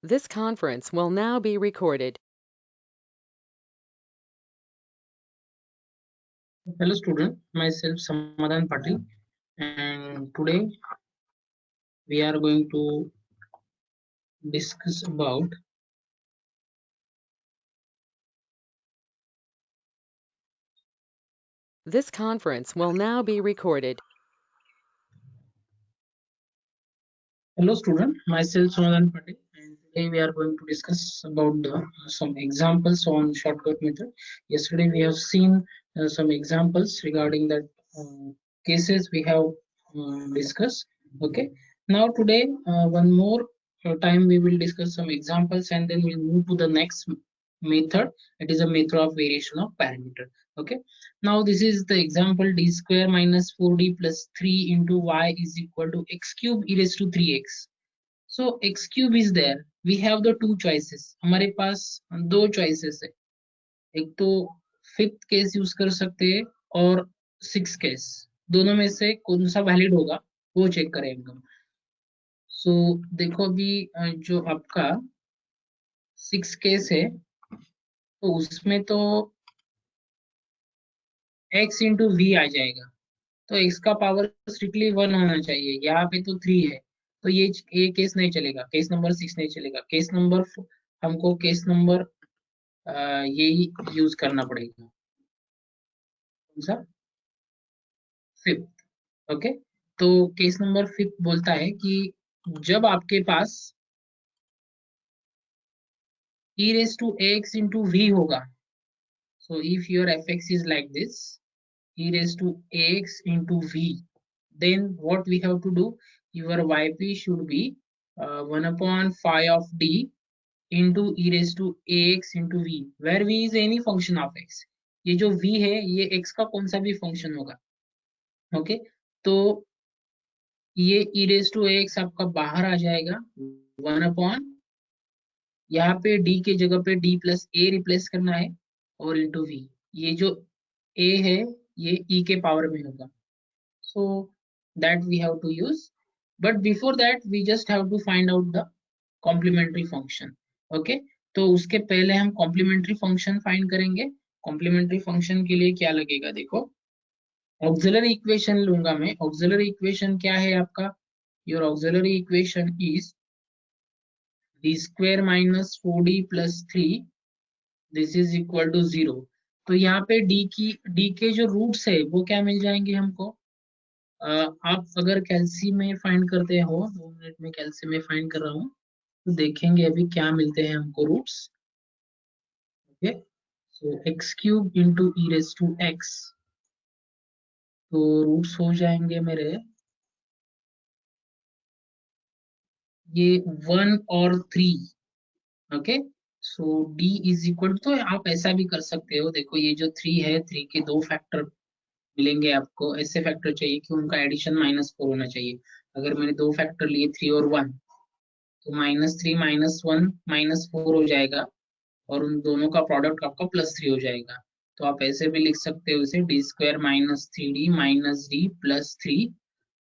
This conference will now be recorded. Hello student, myself Samadhan Patil, and today we are going to discuss about This conference will now be recorded. Hello student, myself Samadhan Patil, and today we are going to discuss about some examples on shortcut method. Yesterday we have seen some examples regarding that cases we have discussed. Okay, now today one more time we will discuss some examples and then we'll move to the next method. It is a method of variation of parameter. Okay, now this is the example: d square minus 4d plus 3 into y is equal to x cube e raised to 3x. So x cube is there. We have the two choices. हमारे पास दो choices है. एक तो fifth case use कर सकते हैं और six case. दोनों में से कौन सा वैलिड होगा वो चेक करेंगे. सो देखो अभी जो आपका सिक्स केस है तो उसमें तो x इंटू वी आ जाएगा. तो x का पावर स्ट्रिक्टली वन होना चाहिए. यहाँ पे तो थ्री है तो ये केस नहीं चलेगा. केस नंबर सिक्स नहीं चलेगा. केस नंबर हमको केस नंबर यही यूज करना पड़ेगा. कौन सा? फिफ्थ. ओके, तो केस नंबर फिफ्थ बोलता है कि जब आपके पास e raised to ax into v होगा. So if your fx is like this, e raised to ax into v, then what we have to do, your yp should be 1 upon phi of d into e raised to ax into v, where v is any function of x. ये जो v है ये x का कौन सा भी function होगा. Okay, तो ये e raised to ax आपका बाहर आ जाएगा. 1 अपॉन यहाँ पे d के जगह पे d प्लस ए रिप्लेस करना है और इंटू v. ये जो a है ये e के पावर में होगा. So that we have to use, but before that we just have to find out the complementary function. Okay, तो उसके पहले हम complementary function find करेंगे. complementary function के लिए क्या लगेगा देखो. auxiliary equation लूंगा मैं. auxiliary equation क्या है आपका? your auxiliary equation is d square minus 4d plus 3, this is equal to 0. तो यहाँ पे d के जो रूट्स है वो क्या मिल जाएंगे हमको. आप अगर कैल्सी में फाइंड करते हो, 2 मिनट में कैल्सी में फाइंड कर रहा हूँ तो देखेंगे अभी क्या मिलते हैं हमको roots. Okay, so x cube into e raise to x, तो रूट्स हो जाएंगे मेरे ये 1 और 3. Okay, so D is equal तो आप ऐसा भी कर सकते हो. देखो ये जो 3 है, 3 के दो फैक्टर मिलेंगे आपको. ऐसे फैक्टर चाहिए कि उनका एडिशन -4 होना चाहिए. अगर मैंने दो फैक्टर लिए 3 और 1, तो -3 -1 -4 हो जाएगा और उन दोनों का प्रोडक्ट आपका +3 हो जाएगा. तो आप ऐसे भी लिख सकते हो इसे D square minus three D minus D plus three.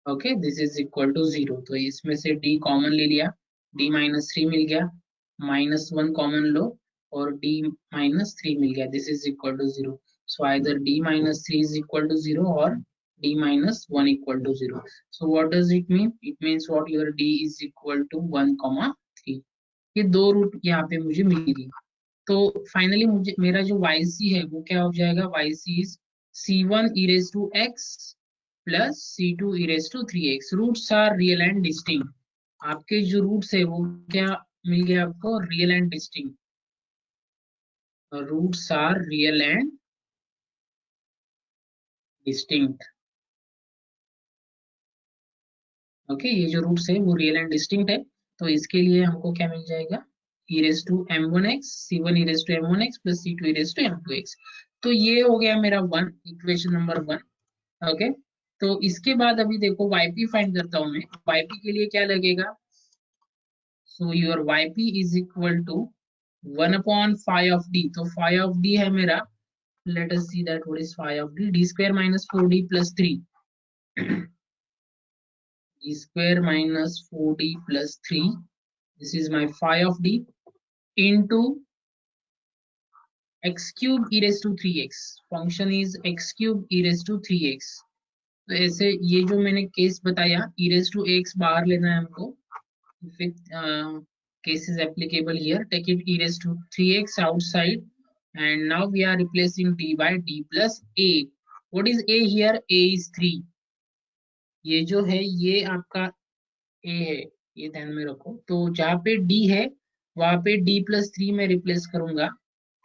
Okay, this is equal to 0. तो इसमें से d कॉमन ले लिया, d-3 मिल गया, -1 कॉमन लो और d-3 मिल गया. This is equal to 0. So either d-3 is equal to 0 और d-1 equal to 0. So what does it mean? It means what your d is equal to 1, 3. ये दो रूट यहाँ पे मुझे मिल गई. तो फाइनली मुझे मेरा जो yc है वो क्या हो जाएगा. yc is c1 e raised to x plus c2 e raised to 3x. Roots are real and distinct. आपके जो रूट्स है वो क्या मिल गया आपको? Real and distinct. Roots are real and distinct. Okay, ये जो रूट्स है वो रियल एंड डिस्टिंक्ट है. तो इसके लिए हमको क्या मिल जाएगा? e raised to m1x, c1 e raised to m1x plus c2 e raised to m2x. तो ये हो गया मेरा इक्वेशन नंबर 1. ओके, तो इसके बाद अभी देखो yp फाइंड करता हूं मैं. yp के लिए क्या लगेगा? So your yp is equal to 1 upon phi of d. तो phi of d है मेरा, let us see that what is phi of d. d square minus 4d plus 3. d square minus 4d plus 3 This is my phi of d into x cube e raised to 3x. Function is x cube e raised to 3x. तो ऐसे ये जो मैंने case बताया e raised to x बाहर लेना है हमको. If it case is applicable here, take it e raised to 3x outside, and now we are replacing d by d plus a. What is a here? A is 3. ये जो है ये आपका a है, ये ध्यान में रखो. तो जहाँ पे d है वहां पे d plus 3 में रिप्लेस करूंगा.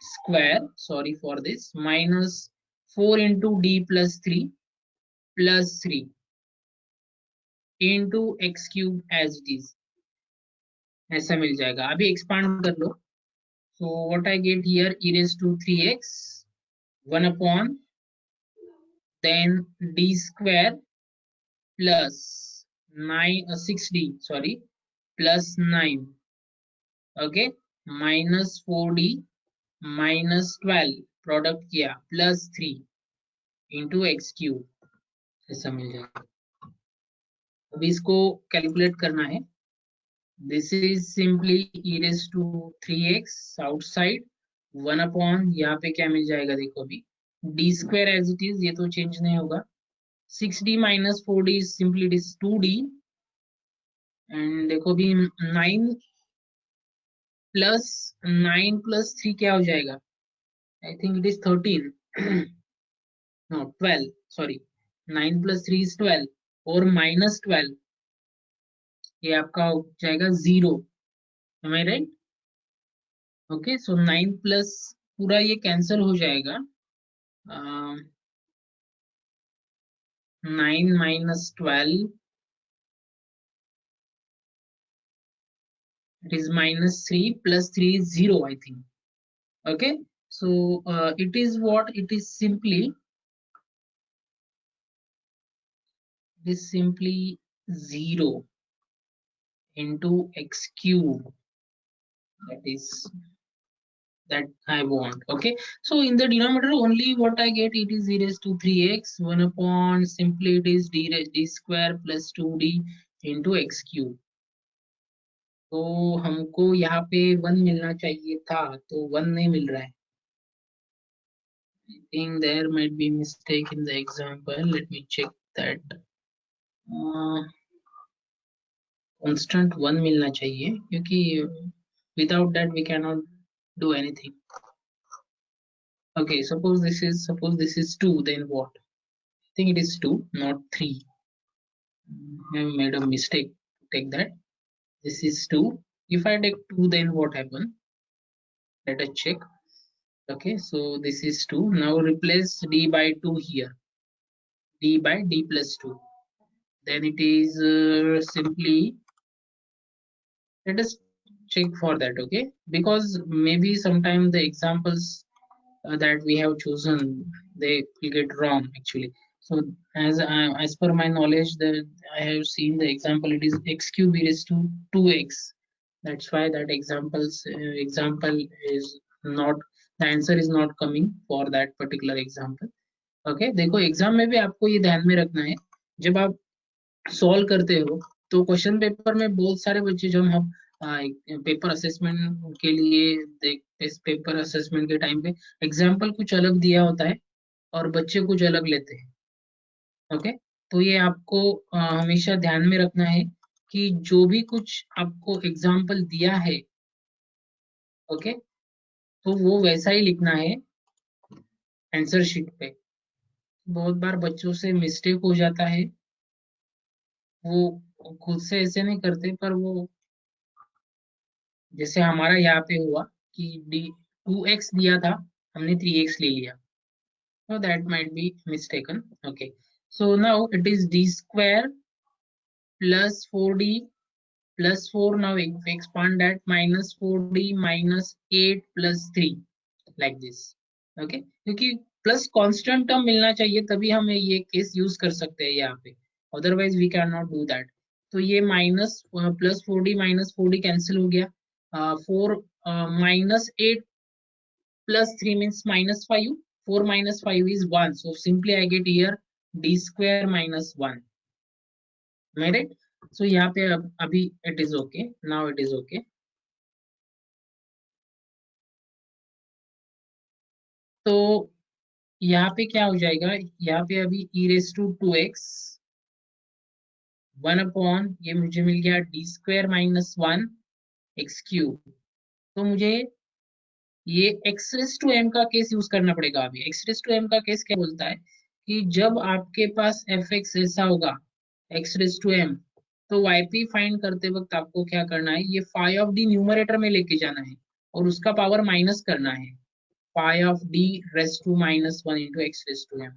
Square, sorry for this, minus 4 into d plus 3 plus 3 into x cube as it is. ऐसा मिल जाएगा. अभी एक्सपांड कर लो. So what I get here, e raised to 3x 1 upon then d square plus 6d, sorry, plus 9, okay, minus 4d minus 12 product किया plus 3 into x cube. ऐसा मिल जाएगा. अभी इसको calculate करना है. This is simply e raised to 3x outside 1 upon, यहाँ पे क्या मिल जाएगा देखो अभी, d square as it is, ये तो चेंज नहीं होगा. 6d minus 4d is simply it is 2d, and देखो अभी 9 plus 3 क्या हो जाएगा. I think it is 13. No, 12, sorry, 9 plus 3 is 12 और minus 12 ये आपका हो जाएगा 0. Am I right? Okay, so 9 plus पूरा ये कैंसिल हो जाएगा. 9 minus 12, it is minus 3 plus 3 is 0, I think. Okay, so it is what it is simply, it is simply 0 into x cube, that is that I want. Okay, so in the denominator only what I get, it is e raised to 3x 1 upon simply it is d square plus 2d into x cube. तो हमको यहाँ पे 1 मिलना चाहिए था, तो 1 नहीं मिल रहा है. I think there might be mistake in the example. Let me check that. Constant 1 मिलना चाहिए क्योंकि without that we cannot do anything. Okay, suppose this is 2, then what? I think it is 2, not 3. I made a mistake. Take that. This is 2. If I take 2, then what happen? Let us check. Okay, so this is 2. Now replace d by 2 here. D by d plus 2. Then it is simply, let us check for that. Okay, because maybe sometime the examples that we have chosen, they will get wrong actually. So as per my knowledge, that I have seen the example, it is x cube e raised to 2x. That's why that example is not, the answer is not coming for that particular example. Okay, देखो exam में भी आपको ये ध्यान में रखना है, जब आप सॉल्व करते हो तो क्वेश्चन पेपर में बहुत सारे बच्चे, जब हम पेपर असेसमेंट के लिए देखते, पेपर असेसमेंट के टाइम पे एग्जाम्पल कुछ अलग दिया होता है और बच्चे कुछ अलग लेते हैं. ओके, तो ये आपको हमेशा ध्यान में रखना है कि जो भी कुछ आपको एग्जाम्पल दिया है, ओके, तो वो वैसा ही लिखना है आंसर शीट पे. बहुत बार बच्चों से मिस्टेक हो जाता है, वो खुद से ऐसे नहीं करते, पर वो जैसे हमारा यहाँ पे हुआ कि डी 2x दिया था, हमने 3x ले लिया, so that might be mistaken. Okay, so now it is d square plus 4d plus 4. Now expand that, minus 4d minus 8 plus 3, like this. Okay, क्योंकि प्लस कांस्टेंट टर्म मिलना चाहिए तभी हमें ये केस यूज कर सकते हैं यहाँ पे, otherwise we can not do that. तो ये minus plus 4d minus 4d cancel हो गया. 4 minus 8 plus 3 means minus 5. 4 minus 5 is 1. So simply I get here d square minus 1. Am I right? सो यहाँ पे अभी it is okay, now it is okay. तो यहाँ पे क्या हो जाएगा, यहाँ पे अभी e raise to 2x 1 upon ये मुझे मिल गया D square minus 1 x cube. तो मुझे ये एक्स रेस टू एम का केस यूज करना पड़ेगा। अभी एक्स रेस टू एम का केस क्या बोलता है कि जब आपके पास एफ एक्स ऐसा होगा एक्स रेस टू एम, तो वाईपी फाइंड करते वक्त आपको क्या करना है, ये फाई ऑफ डी न्यूमरेटर में लेके जाना है और उसका पावर माइनस करना है, phi of d raise to minus 1 into x raise to m.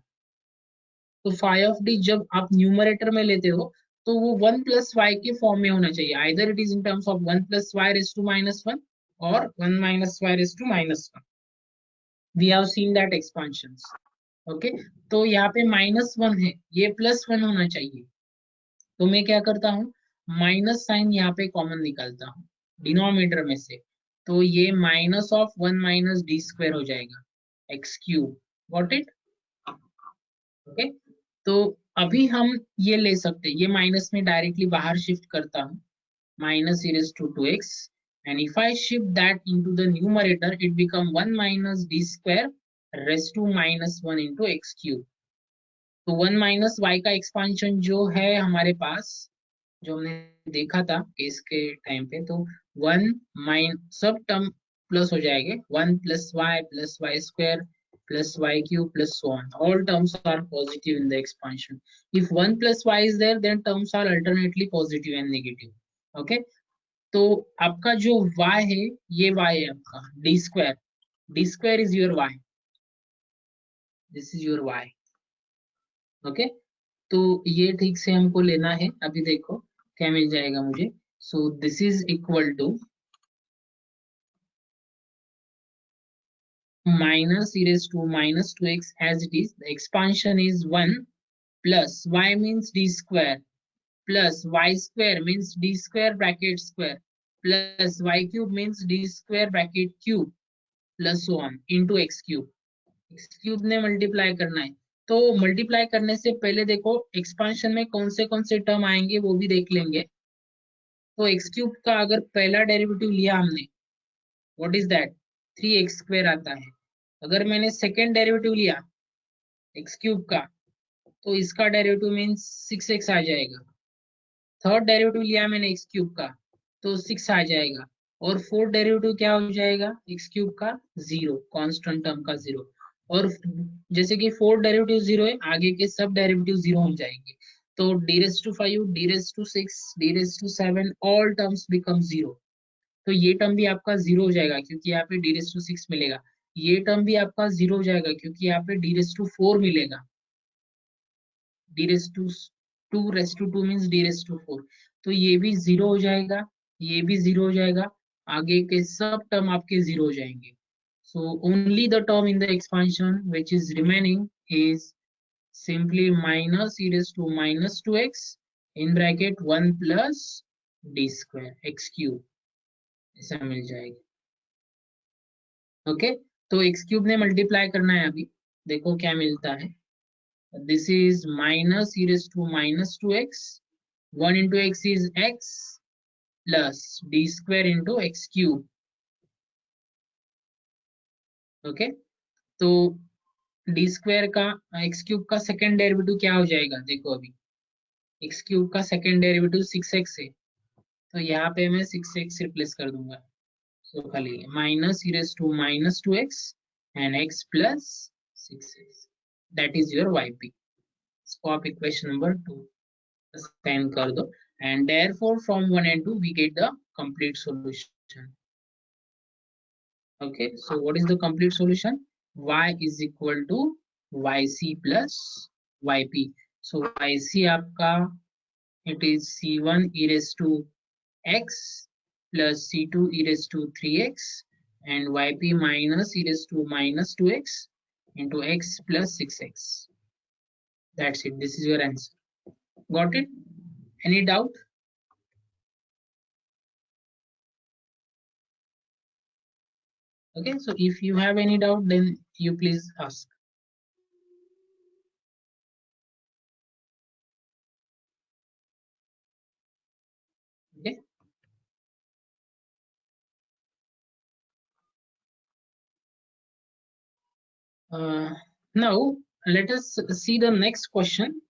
तो फाई ऑफ डी जब आप न्यूमरेटर में लेते हो तो वो 1 प्लस वाई के फॉर्म में होना चाहिए, either it is in terms of 1 plus y raise to minus 1 और 1 minus y raise to minus 1। We have seen that expansions. Okay, तो यहाँ पे -1 है, ये +1 होना चाहिए। तो मैं क्या करता हूँ, माइनस साइन यहाँ पे कॉमन निकालता हूँ डिनोमिनेटर में से। तो ये minus of 1 minus D square हो जाएगा x cube. Got it? Okay, तो अभी हम ये ले सकते हैं, ये माइनस में डायरेक्टली बाहर शिफ्ट करता हूँ, minus e raised to 2x, and if I shift that into the numerator it become 1 minus d square raised to minus 1 into x cube। तो 1 माइनस y का एक्सपांशन जो है हमारे पास, जो हमने देखा था केस के टाइम पे, तो 1 माइन सब टर्म प्लस हो जाएंगे, 1 plus y square plus y cube plus so on, all terms are positive in the expansion। if 1 plus y is there then terms are alternately positive and negative। okay, तो आपका जो y है, ये y है आपका D square is your y, this is your y। Okay, तो ये ठीक से हमको लेना है। अभी देखो क्या मिल जाएगा मुझे। So this is equal to minus e raised to minus 2x as it is, the expansion is 1 plus y means d square plus y square means d square bracket square plus y cube means d square bracket cube plus so on into x cube। X cube ने multiply करना है, तो multiply करने से पहले देखो expansion में कौन से टर्म आएंगे वो भी देख लेंगे। तो एक्स क्यूब का अगर पहला डेरिवेटिव लिया हमने, what is that, 3x square आता है। अगर मैंने सेकेंड डेरिवेटिव लिया एक्स क्यूब का, तो इसका डेरिवेटिव मीन्स 6x आ जाएगा। थर्ड डेरिवेटिव लिया मैंने एक्स क्यूब का, तो 6 आ जाएगा। और फोर्थ डेरिवेटिव क्या हो जाएगा एक्स क्यूब का, 0, कांस्टेंट टर्म का 0। और जैसे कि फोर्थ डेरिवेटिव 0 है, आगे के सब डेरिवेटिव 0 हो जाएंगे। तो d raise to 5, d raise to 6, d raise to 7 all terms become 0। तो ये टर्म भी आपका 0 हो जाएगा क्योंकि यहाँ पे डी रेस टू 6 मिलेगा। ये टर्म भी आपका 0 हो जाएगा क्योंकि यहाँ पे डी रेस टू 4 मिलेगा। D raise to 2 raise to 2 means d raise to 4। तो ये भी 0 हो जाएगा, ये भी 0 हो जाएगा, आगे के सब टर्म आपके 0 हो जाएंगे। So only the term in the expansion which is remaining is simply minus e raised to minus 2x in bracket 1 plus d square x cube, ऐसा मिल जाएगा। ओके, तो x क्यूब ने मल्टीप्लाई करना है अभी, देखो क्या मिलता है। This is minus e raised to minus 2x, 1 into x is x plus d square into x cube। Okay, तो d स्क्वायर का x क्यूब का सेकेंड डेरिवेटिव क्या हो जाएगा, देखो अभी x क्यूब का सेकेंड डेरिवेटिव 6x है, तो यहाँ पे मैं 6x रिप्लेस कर दूंगा। सो खाली minus e raised to minus 2x and x plus 6x, that is your yp। इसको आप इक्वेशन नंबर 2 साइन कर दो, and therefore from 1 and 2 we get the complete solution। okay, so what is the complete solution, y is equal to yc plus yp। so yc आपका it is c1 e raised to x plus c2 e raised to 3x and yp minus e raised to minus 2x into x plus 6x। That's it, this is your answer। got it? Any doubt? Okay, so if you have any doubt then you please ask। Now let us see the next question.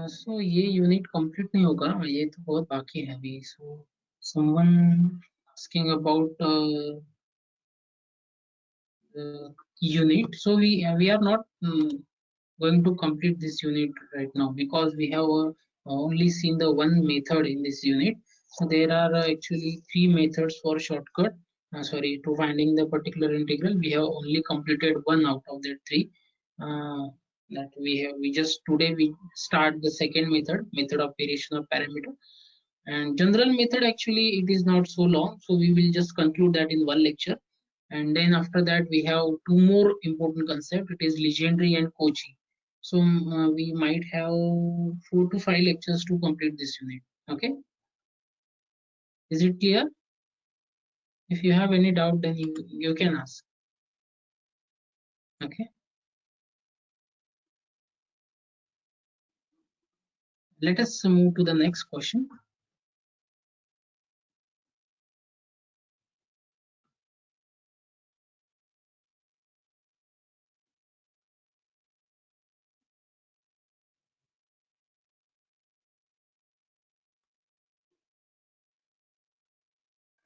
So ये unit complete नहीं होगा, ये तो बहुत बाकी है अभी. So someone asking about unit. So we are not going to complete this unit right now because we have only seen the one method in this unit. So there are actually three methods for shortcut. Sorry, to finding the particular integral, we have only completed one out of the three. That we have. We just today we start the second method, method of variation of parameter. And general method actually it is not so long, so we will just conclude that in one lecture. And then after that we have two more important concepts. It is legendary and Cauchy. So we might have 4 to 5 lectures to complete this unit. Okay, is it clear? If you have any doubt, then you can ask. Okay, let us move to the next question.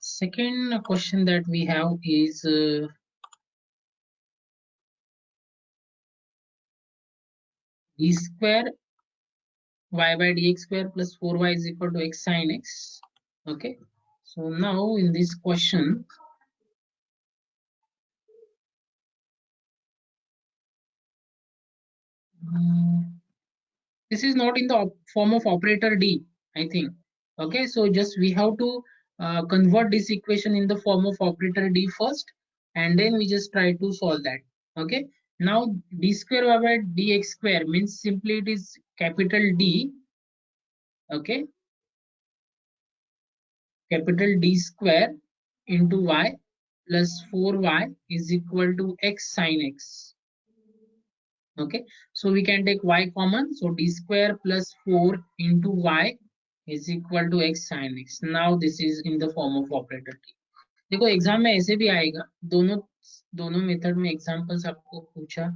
Second question that we have is d square y by dx square plus 4y is equal to x sin x. Okay, so now in this question, this is not in the form of operator d, I think. Okay, so just we have to convert this equation in the form of operator d first, and then we just try to solve that. Okay, now d square y by dx square means simply it is capital D. Okay, capital D square into y plus 4y is equal to x sin x. Okay, so we can take y common, so d square plus 4 into y is equal to x sin x. Now this is in the form of operator t. देखो exam में ऐसे भी आएगा, दोनों दोनों method में examples आपको पूछा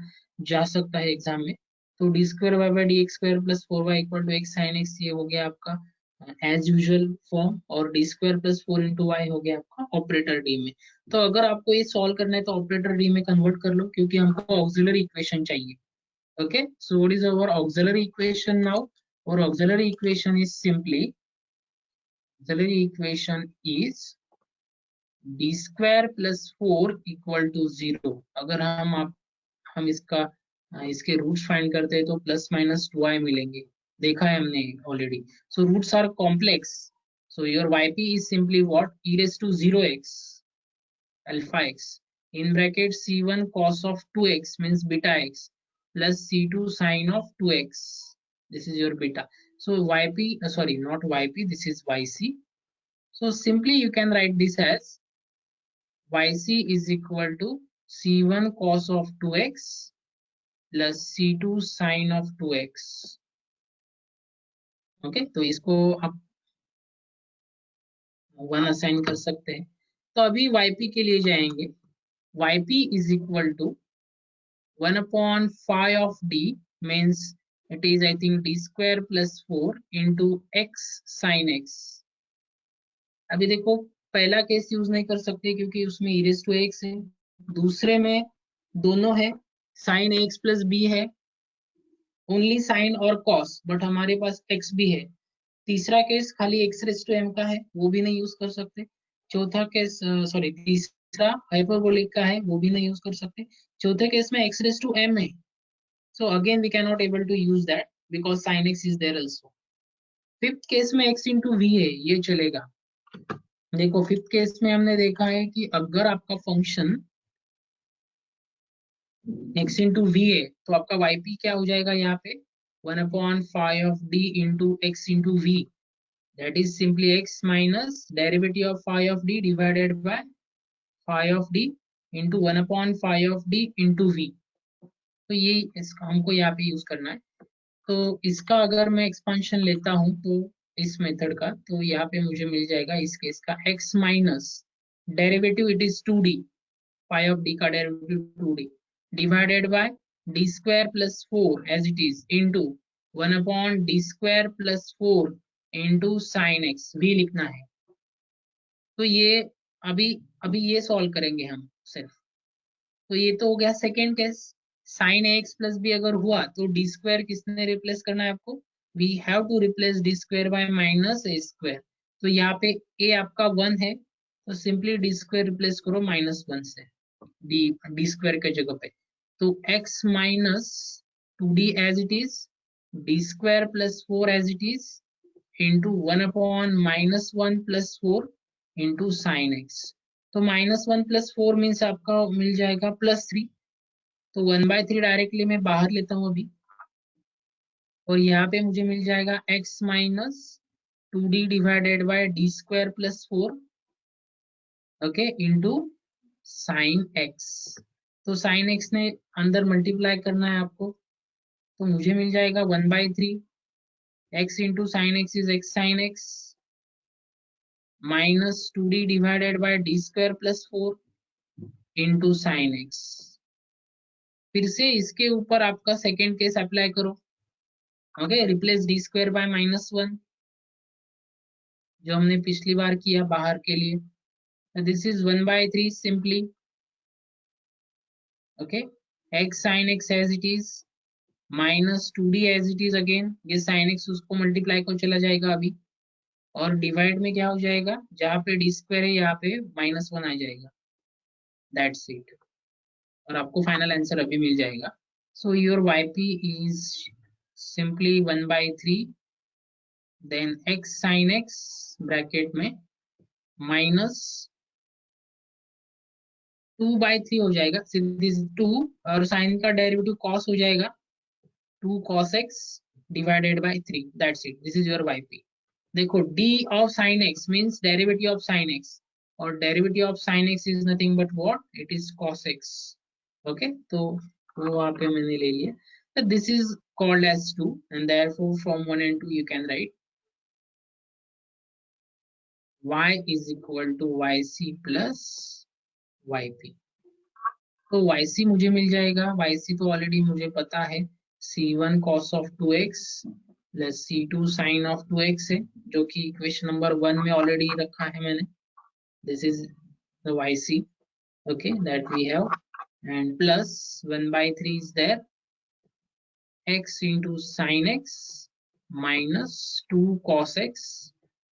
जा सकता है एग्जाम में. तो d square y by d x square plus 4y equal to x sine x, ये हो गया आपका एज यूजुअल फॉर्म, और d square plus 4 into y हो गया आपका ऑपरेटर डी में. तो अगर आपको ये सॉल्व करना है तो ऑपरेटर डी में कन्वर्ट कर लो, क्योंकि हमको ऑक्सिलरी इक्वेशन चाहिए. Okay, so what is our auxiliary equation now? Our auxiliary equation is simply d square plus 4 equal to 0. अगर हम इसके रूट्स फाइंड करते हैं तो प्लस माइनस 2y मिलेंगे, देखा है हमने already. So roots are complex, so your yp is simply what? E raised to 0x alpha x in bracket c1 cos of 2x means beta x plus c2 sin of 2x. This is your beta. So yp, sorry, not yp, this is yc. So simply you can write this as yc is equal to c1 cos of 2x plus c2 sin of 2x. Okay, तो इसको आप 1 assign कर सकते हैं. तो अभी yp के लिए जाएंगे. yp is equal to 1 upon phi of d means it is I think d square plus 4 into x sin x. अभी देखो पहला केस यूज नहीं कर सकते क्योंकि उसमें e raised to x है, दूसरे में दोनों है, sin ax plus b है, ओनली साइन और कॉस, बट हमारे पास x भी है. तीसरा केस खाली x raised to m का है, वो भी नहीं यूज कर सकते. चौथा केस, सॉरी, तीसरा हाइपरबोलिक का है, वो भी नहीं यूज कर सकते. चौथे केस में x raised to m है. So again we cannot able to use that because sin x is there also. Fifth case में x into v है, ये चलेगा. देखो फिफ्थ केस में हमने देखा है कि अगर आपका फंक्शन x into v है तो आपका yp क्या हो जाएगा यहाँ पे? 1 upon phi of d into x into v, that is simply x minus derivative of phi of d divided by phi of d into 1 upon phi of d into v. तो ये इसका हमको यहाँ पे यूज करना है. तो इसका अगर मैं एक्सपांशन लेता हूं तो इस मेथड का, तो यहाँ पे मुझे मिल जाएगा इस केस का x minus derivative it is 2d, five of D का derivative 2d divided by D square plus 4 as it is into 1/d² + 4 into sine x भी लिखना है। तो ये अभी अभी ये सॉल्व करेंगे हम सिर्फ। तो ये तो हो गया second case. Sine x plus b अगर हुआ तो डी स्क्वायर किसने रिप्लेस करना है आपको, we have to replace d square by minus a square. तो यहाँ पे ए आपका 1 है, तो सिंपली डी स्क्वायर रिप्लेस करो -1 से, डी स्क्वायर के जगह पे। तो x minus 2d as it is, d² + 4 as it is into 1/-1 + 4 into sine x. तो -1 + 4 मीन्स आपका मिल जाएगा +3। तो 1/3 डायरेक्टली मैं बाहर लेता हूँ अभी, और यहाँ पे मुझे मिल जाएगा x minus 2d divided by d² + 4 okay into sine x. तो साइन एक्स ने अंदर मल्टीप्लाई करना है आपको, तो मुझे मिल जाएगा 1/3 x into sine x is x sine x minus 2d divided by d² + 4 into sine x. फिर से इसके ऊपर आपका सेकेंड केस अप्लाई करो, ओके, रिप्लेस d² बाय -1 जो हमने पिछली बार किया बाहर के लिए। This is 1/3 simply, okay, x sin x as it is minus 2d as it is again, ये sin x उसको मल्टीप्लाई को चला जाएगा अभी, और डिवाइड में क्या हो जाएगा, जहाँ पे d² है यहाँ पे -1 आ जाएगा, दैट्स इट। और आपको फाइनल आंसर अभी मिल जाएगा। So your yp is simply 1/3 then x sin x bracket में माइनस 2/3 हो जाएगा, दिस 2, और साइन का डेरिवेटिव cos हो जाएगा 2 cos x divided by 3, that's it, this is your yp। देखो d of sin x means derivative of sin x, और derivative of sin x is nothing but what, it is cos x, okay. तो वो वहां पे मैंने ले लिया। This is called as 2 and therefore from 1 and 2 you can write y is equal to yc plus yp। तो yc मुझे मिल जाएगा, yc तो ऑलरेडी मुझे पता है, c1 cos of 2x plus c2 sin of 2x है, जो कि इक्वेशन नंबर 1 में ऑलरेडी रखा है मैंने। This is the yc, okay, that we have, and plus 1/3 is there, x into sin x minus 2 cos x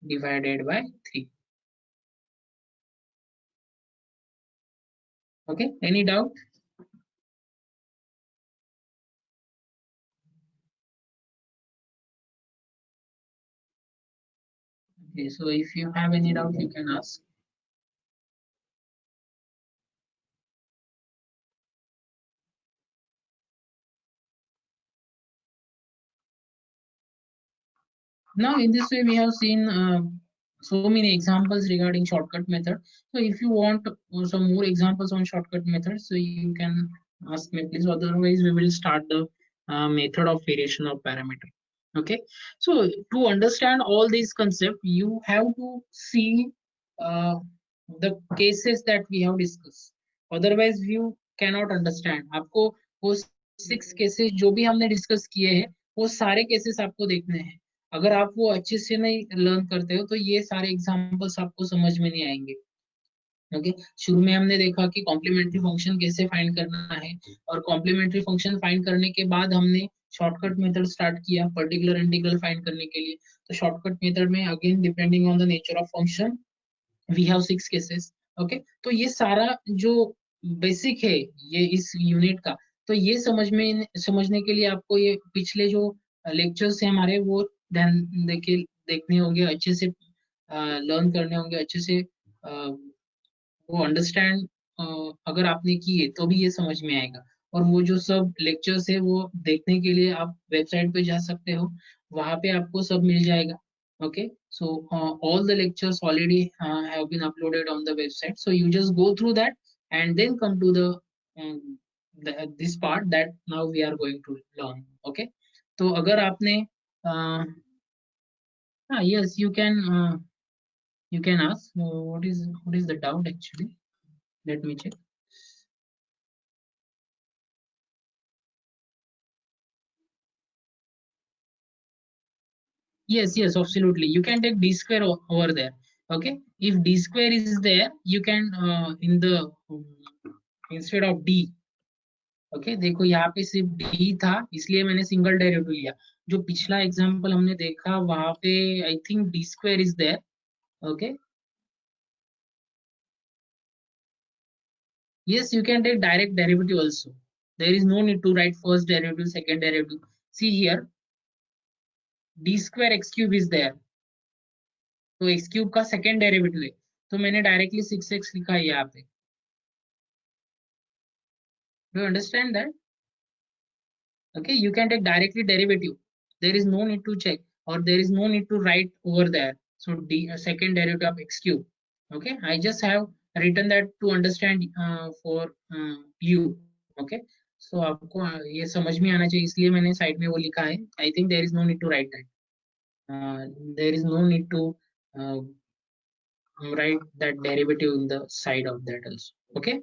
divided by 3, okay, any doubt? Okay, so if you have any doubt you can ask. Now in this way we have seen so many examples regarding shortcut method. So if you want some more examples on shortcut methods, so you can ask me please, otherwise we will start the method of variation of parameter. Okay, so to understand all these concepts you have to see uh, the cases that we have discussed, otherwise you cannot understand। आपको वो 6 cases जो भी हमने discuss किए हैं वो सारे cases आपको देखने हैं। अगर आप वो अच्छे से नहीं लर्न करते हो तो ये सारे एग्जांपल्स आपको समझ में नहीं आएंगे। ओके, शुरू में हमने देखा कि कॉम्प्लीमेंट्री फंक्शन कैसे फाइंड करना है, और कॉम्प्लीमेंट्री फंक्शन फाइंड करने के बाद हमने शॉर्टकट मेथड स्टार्ट किया पर्टिकुलर इंटीग्रल फाइंड करने के लिए। तो शॉर्टकट मेथड में again depending on the nature of function we have 6 cases. Okay, तो ये सारा जो बेसिक है ये इस यूनिट का, तो ये समझने के लिए आपको ये पिछले जो लेक्चर्स है हमारे वो ध्यान देके देखने होंगे, अच्छे से लर्न करने होंगे, अच्छे से वो अंडरस्टैंड अगर आपने किए तो भी ये समझ में आएगा। और वो जो सब लेक्चर्स है वो देखने के लिए आप वेबसाइट पे जा सकते हो, वहां पे आपको सब मिल जाएगा। okay, so all the lectures already have been uploaded on the website, so you just go through that and then come to um, this part that now we are going to learn, okay। तो अगर आपने हाँ, yes you can ask what is the doubt actually. Let me check. Yes, absolutely. You can take d square over there. Okay, if d square is there, you can in the instead of d. Okay देखो यहाँ पे सिर्फ d था, इसलिए मैंने single derivative लिया. जो पिछला एग्जांपल हमने देखा वहां पे I think d square is there. Okay, yes, you can take direct derivative also. There is no need to write first derivative, second derivative. See here, d square x cube is there. तो x cube का second derivative है, तो मैंने directly 6x लिखा है यहाँ पे. Do understand that? Okay, you can take directly derivative. There is no need to check or there is no need to write over there. So d second derivative of x cube. Okay, I just have written that to understand for you. Okay, so आपको ये समझ में आना चाहिए, इसलिए मैंने side में वो लिखा है. I think there is no need to write that. There is no need to uh, write that derivative in the side of that also. Okay.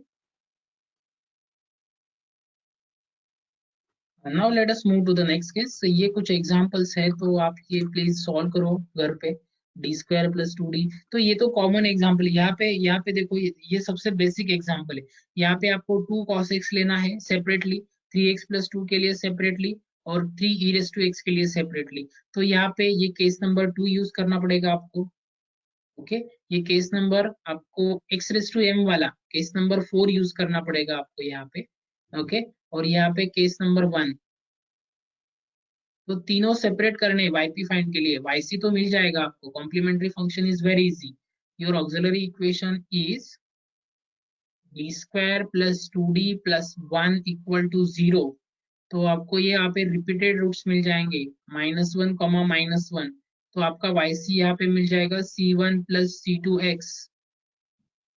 Now let us move to the next case. ये कुछ examples है, तो आप ये please solve करो घर पे. D square plus two D, तो ये तो कॉमन एग्जांपल है. यहाँ पे देखो, ये सबसे बेसिक एग्जांपल है. यहाँ पे आपको टू कॉस एक्स लेना है separately, three x plus two के लिए सेपरेटली, और three e raise to x के लिए सेपरेटली. तो यहाँ पे ये केस नंबर 2 यूज करना पड़ेगा आपको. ओके, ये केस नंबर आपको एक्स रेस टू एम वाला केस नंबर 4 यूज करना पड़ेगा आपको यहाँ पे. ओके, और यहाँ पे केस नंबर 1. तो तीनों सेपरेट करने yp फाइंड के लिए yc तो मिल जाएगा आपको. Complementary function is very easy. Your auxiliary equation is D square plus two d plus one equal to 0. तो आपको ये यहाँ पे रिपीटेड रूट्स मिल जाएंगे, -1 कॉमा -1. तो आपका yc यहाँ पे मिल जाएगा c1 plus c2x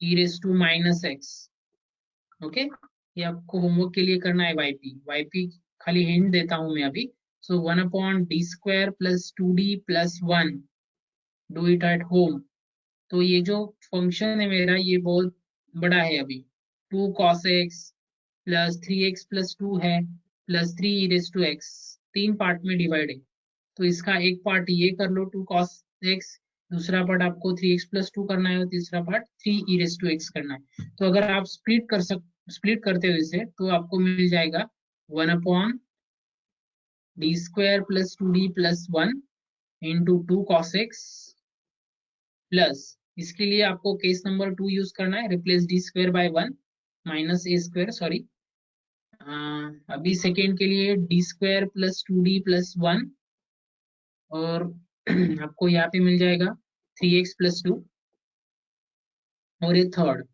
e raise to minus x. Okay, ये आपको होमवर्क के लिए करना है. yp खाली हिंट देता हूं मैं अभी. सो 1/d² plus 2d+1, do it at home. तो ये जो फंक्शन है मेरा, ये बहुत बड़ा है अभी. 2 cos x प्लस 3x+2 है प्लस 3e⁻x, 3 पार्ट में डिवाइड है. तो इसका एक पार्ट ये कर लो 2 cos x, दूसरा पार्ट आपको 3x+2 करना है और तीसरा पार्ट 3e⁻x करना है. तो अगर आप स्प्लिट करते हो इसे, तो आपको मिल जाएगा 1/d² plus 2d+1 into 2 cos x plus, इसके लिए आपको केस नंबर 2 यूज करना है. Replace d² by 1 -a², sorry. अभी सेकेंड के लिए d² प्लस 2d+1, और आपको यहाँ पे मिल जाएगा 3x+2. और ये third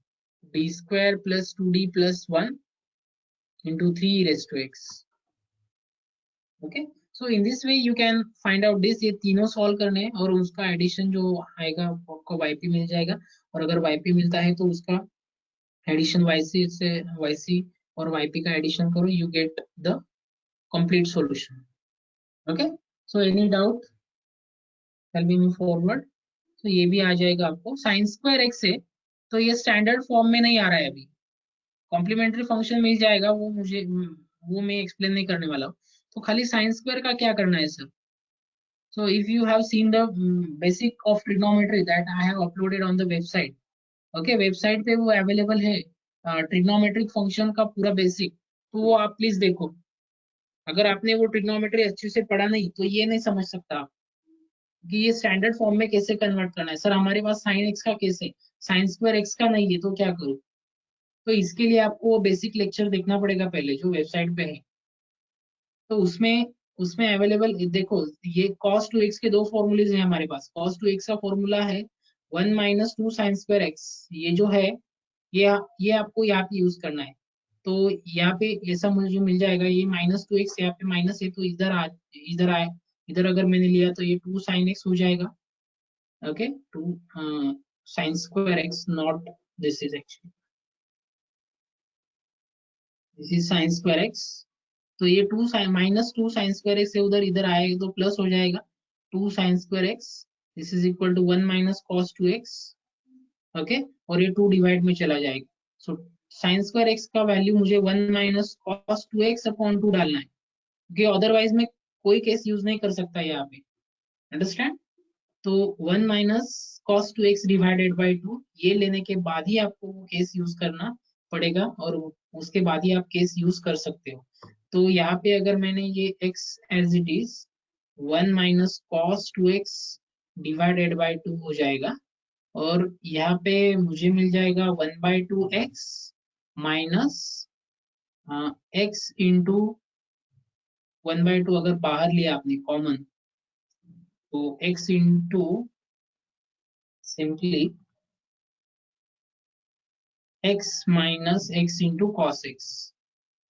d² plus 2d+1 into 3e⁻x. Okay, so in this way you can find out this. ये तीनों सॉल्व करने हैं और उसका एडिशन जो आएगा आपको yp मिल जाएगा. और अगर yp मिलता है तो उसका एडिशन yc से yc और yp का एडिशन करो, you get the complete solution. Okay, so any doubt, can we move forward. तो ये भी आ जाएगा आपको. साइन स्क्वायर एक्स है, तो ये स्टैंडर्ड फॉर्म में नहीं आ रहा है अभी. कॉम्प्लीमेंट्री फंक्शन मिल जाएगा, वो मैं एक्सप्लेन नहीं करने वाला हूँ. तो खाली साइन स्क्वायर का क्या करना है sir. So if you have seen the basic of trigonometry that I have uploaded on the website, okay, website पे वो अवेलेबल है ट्रिग्नोमेट्रिक फंक्शन का पूरा बेसिक. तो वो आप प्लीज देखो. अगर आपने वो ट्रिग्नोमेट्री अच्छे से पढ़ा नहीं तो ये नहीं समझ सकता आप कि ये स्टैंडर्ड फॉर्म में कैसे कन्वर्ट करना है. सर हमारे पास साइन एक्स का केस है, साइन स्क्वायर एक्स का नहीं है, तो क्या करूँ. तो इसके लिए आपको वो बेसिक लेक्चर देखना पड़ेगा पहले, जो वेबसाइट पे है. तो उसमें उसमें अवेलेबल देखो, ये cos 2x के दो फॉर्मूलेज हैं हमारे पास. cos 2x का फॉर्मूला है 1 - 2 sin स्क्वायर x. ये जो है, ये आपको यहाँ पे यूज करना है. तो यहाँ पे ऐसा मुझे मिल जाएगा, ये -2x यहाँ पे माइनस है, तो इधर आए, इधर अगर मैंने लिया तो ये 2 sin x हो जाएगा. Okay, 2 sin square x, not this is actually, this is sin square x. तो ये -2 साइन स्क्वायर एक्स से उधर इधर आएगा तो प्लस हो जाएगा 2 sine square x, this is equal to 1 minus cos 2x। Okay, और ये 2 डिवाइड में चला जाएगा। सो साइन स्क्वायर एक्स का वैल्यू मुझे 1 माइनस कॉस 2x अपॉन 2 डालना है, क्योंकि अदरवाइज मैं कोई केस यूज नहीं कर सकता यहाँ पे। अंडरस्टैंड? तो 1 minus cos 2x divided by 2, ये लेने के बाद ही आपको वो केस यूज करना पड़ेगा, और उसके बाद ही आप केस यूज कर सकते हो। तो यहाँ पे अगर मैंने ये x as it is 1 minus cos 2x divided by 2 हो जाएगा, और यहाँ पे मुझे मिल जाएगा 1/2x माइनस x इंटू 1/2, अगर बाहर लिया आपने कॉमन तो x into simply x minus x into cos x।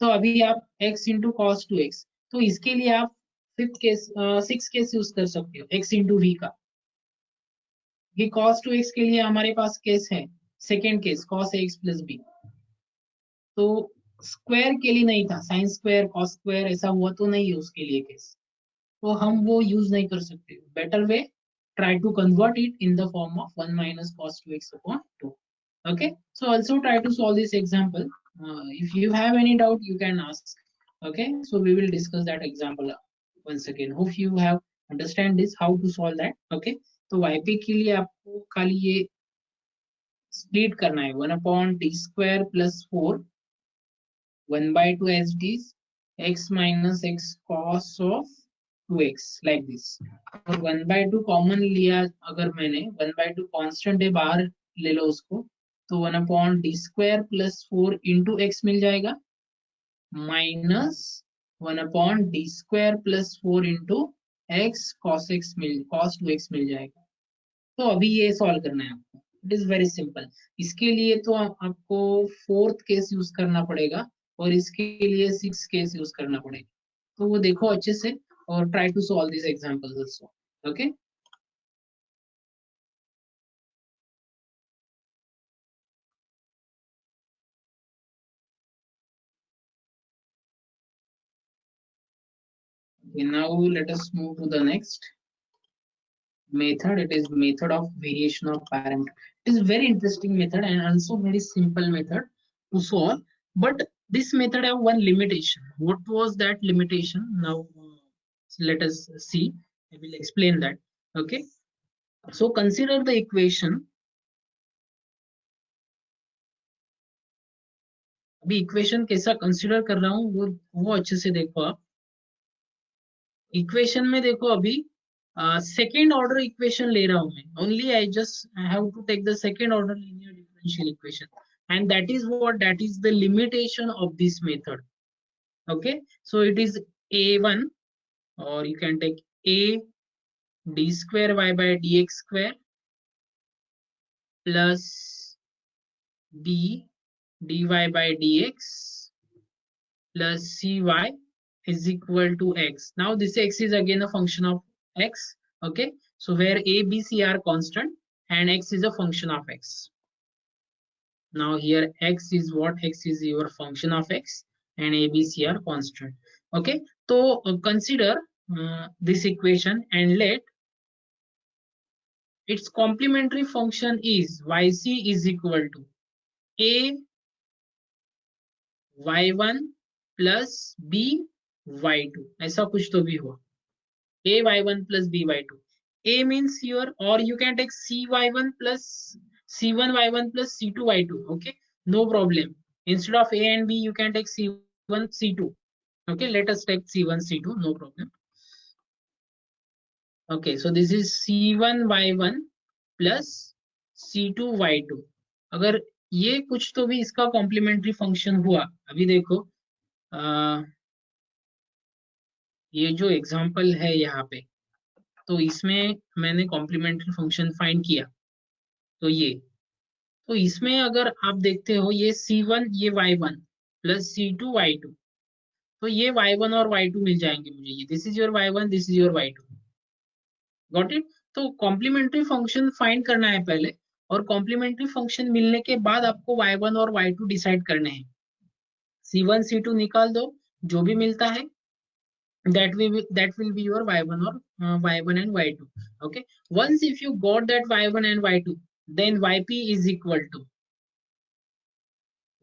तो अभी आप x इंटू कॉस 2x, तो इसके लिए आप फिफ्थ केस 6 केस यूज कर सकते हो x इंटू v का। ये cos 2x के लिए हमारे पास केस है second case cos ax plus b। तो स्क्वायर के लिए नहीं था, साइन स्क्वायर कॉस स्क्वायर ऐसा हुआ तो नहीं है उसके लिए केस, तो हम वो यूज नहीं कर सकते। Better way, try to convert it in the form of 1 minus cos 2x upon 2. Okay, so also try to solve this example. If you have any doubt, you can ask. Okay, so we will discuss that example once again. Hope you have understand this how to solve that. Okay, तो yp के लिए आपको खाली ये split करना है 1 upon T square plus 4 1/2 as it is x minus x cos of 2x like this, और 1/2 common लिया अगर मैंने 1/2 कांस्टेंट है बाहर ले लो उसको, तो 1 upon D square plus 4 into x मिल जाएगा minus 1 upon D square plus 4 into x cos 2x मिल जाएगा। तो अभी ये सॉल्व करना है आपको, इट इज वेरी सिंपल। इसके लिए तो आपको फोर्थ केस यूज करना पड़ेगा, और इसके लिए 6 केस यूज करना पड़ेगा। तो वो देखो अच्छे से, और try to solve this examples also. Okay, now let us move to the next method. It is method of variation of parameter. It is very interesting method and also very simple method to solve, but this method have one limitation. What was that limitation? Now let us see, I will explain that. Okay, so consider the equation. अभी equation कैसा consider कर रहा हूँ वो अच्छे से देखो आप। इक्वेशन में देखो अभी सेकेंड ऑर्डर इक्वेशन ले रहा हूं मैं, only I just have to take the second order linear differential equation, and that is the limitation of this method. Okay, so it is a1, or you can take a d square y by dx square plus b dy by dx plus cy is equal to x. Now this x is again a function of x. Okay, so where a b c are constant and x is a function of x. Now here x is what? X is your function of x and a b c are constant. Okay, so consider this equation and let its complementary function is yc is equal to a y1 plus b y2, ऐसा कुछ तो भी हो, a y1 plus b y2. A means here, or you can take cy1 plus c1 y1 plus c2 y2. Okay, no problem. Instead of a and b, you can take c1 c2. Okay, let us take c1 c2, no problem. Okay, so this is c1 y1 plus c2 y2. अगर ये कुछ तो भी इसका complementary function हुआ, अभी देखो ये जो एग्जांपल है यहाँ पे, तो इसमें मैंने कॉम्प्लीमेंट्री फंक्शन फाइंड किया, तो ये, तो इसमें अगर आप देखते हो ये c1 ये y1 प्लस c2 y2, तो ये y1 और y2 मिल जाएंगे मुझे, ये this is your y1 this is your y2। Got it? तो कॉम्प्लीमेंट्री फंक्शन फाइंड करना है पहले, और कॉम्प्लीमेंट्री फंक्शन मिलने के बाद आपको y1 और y2 डिसाइड करने हैं। c1 c2 निकाल दो, जो भी मिलता है that will be your y1 or y1 and y2. Okay, once if you got that y1 and y2, then yp is equal to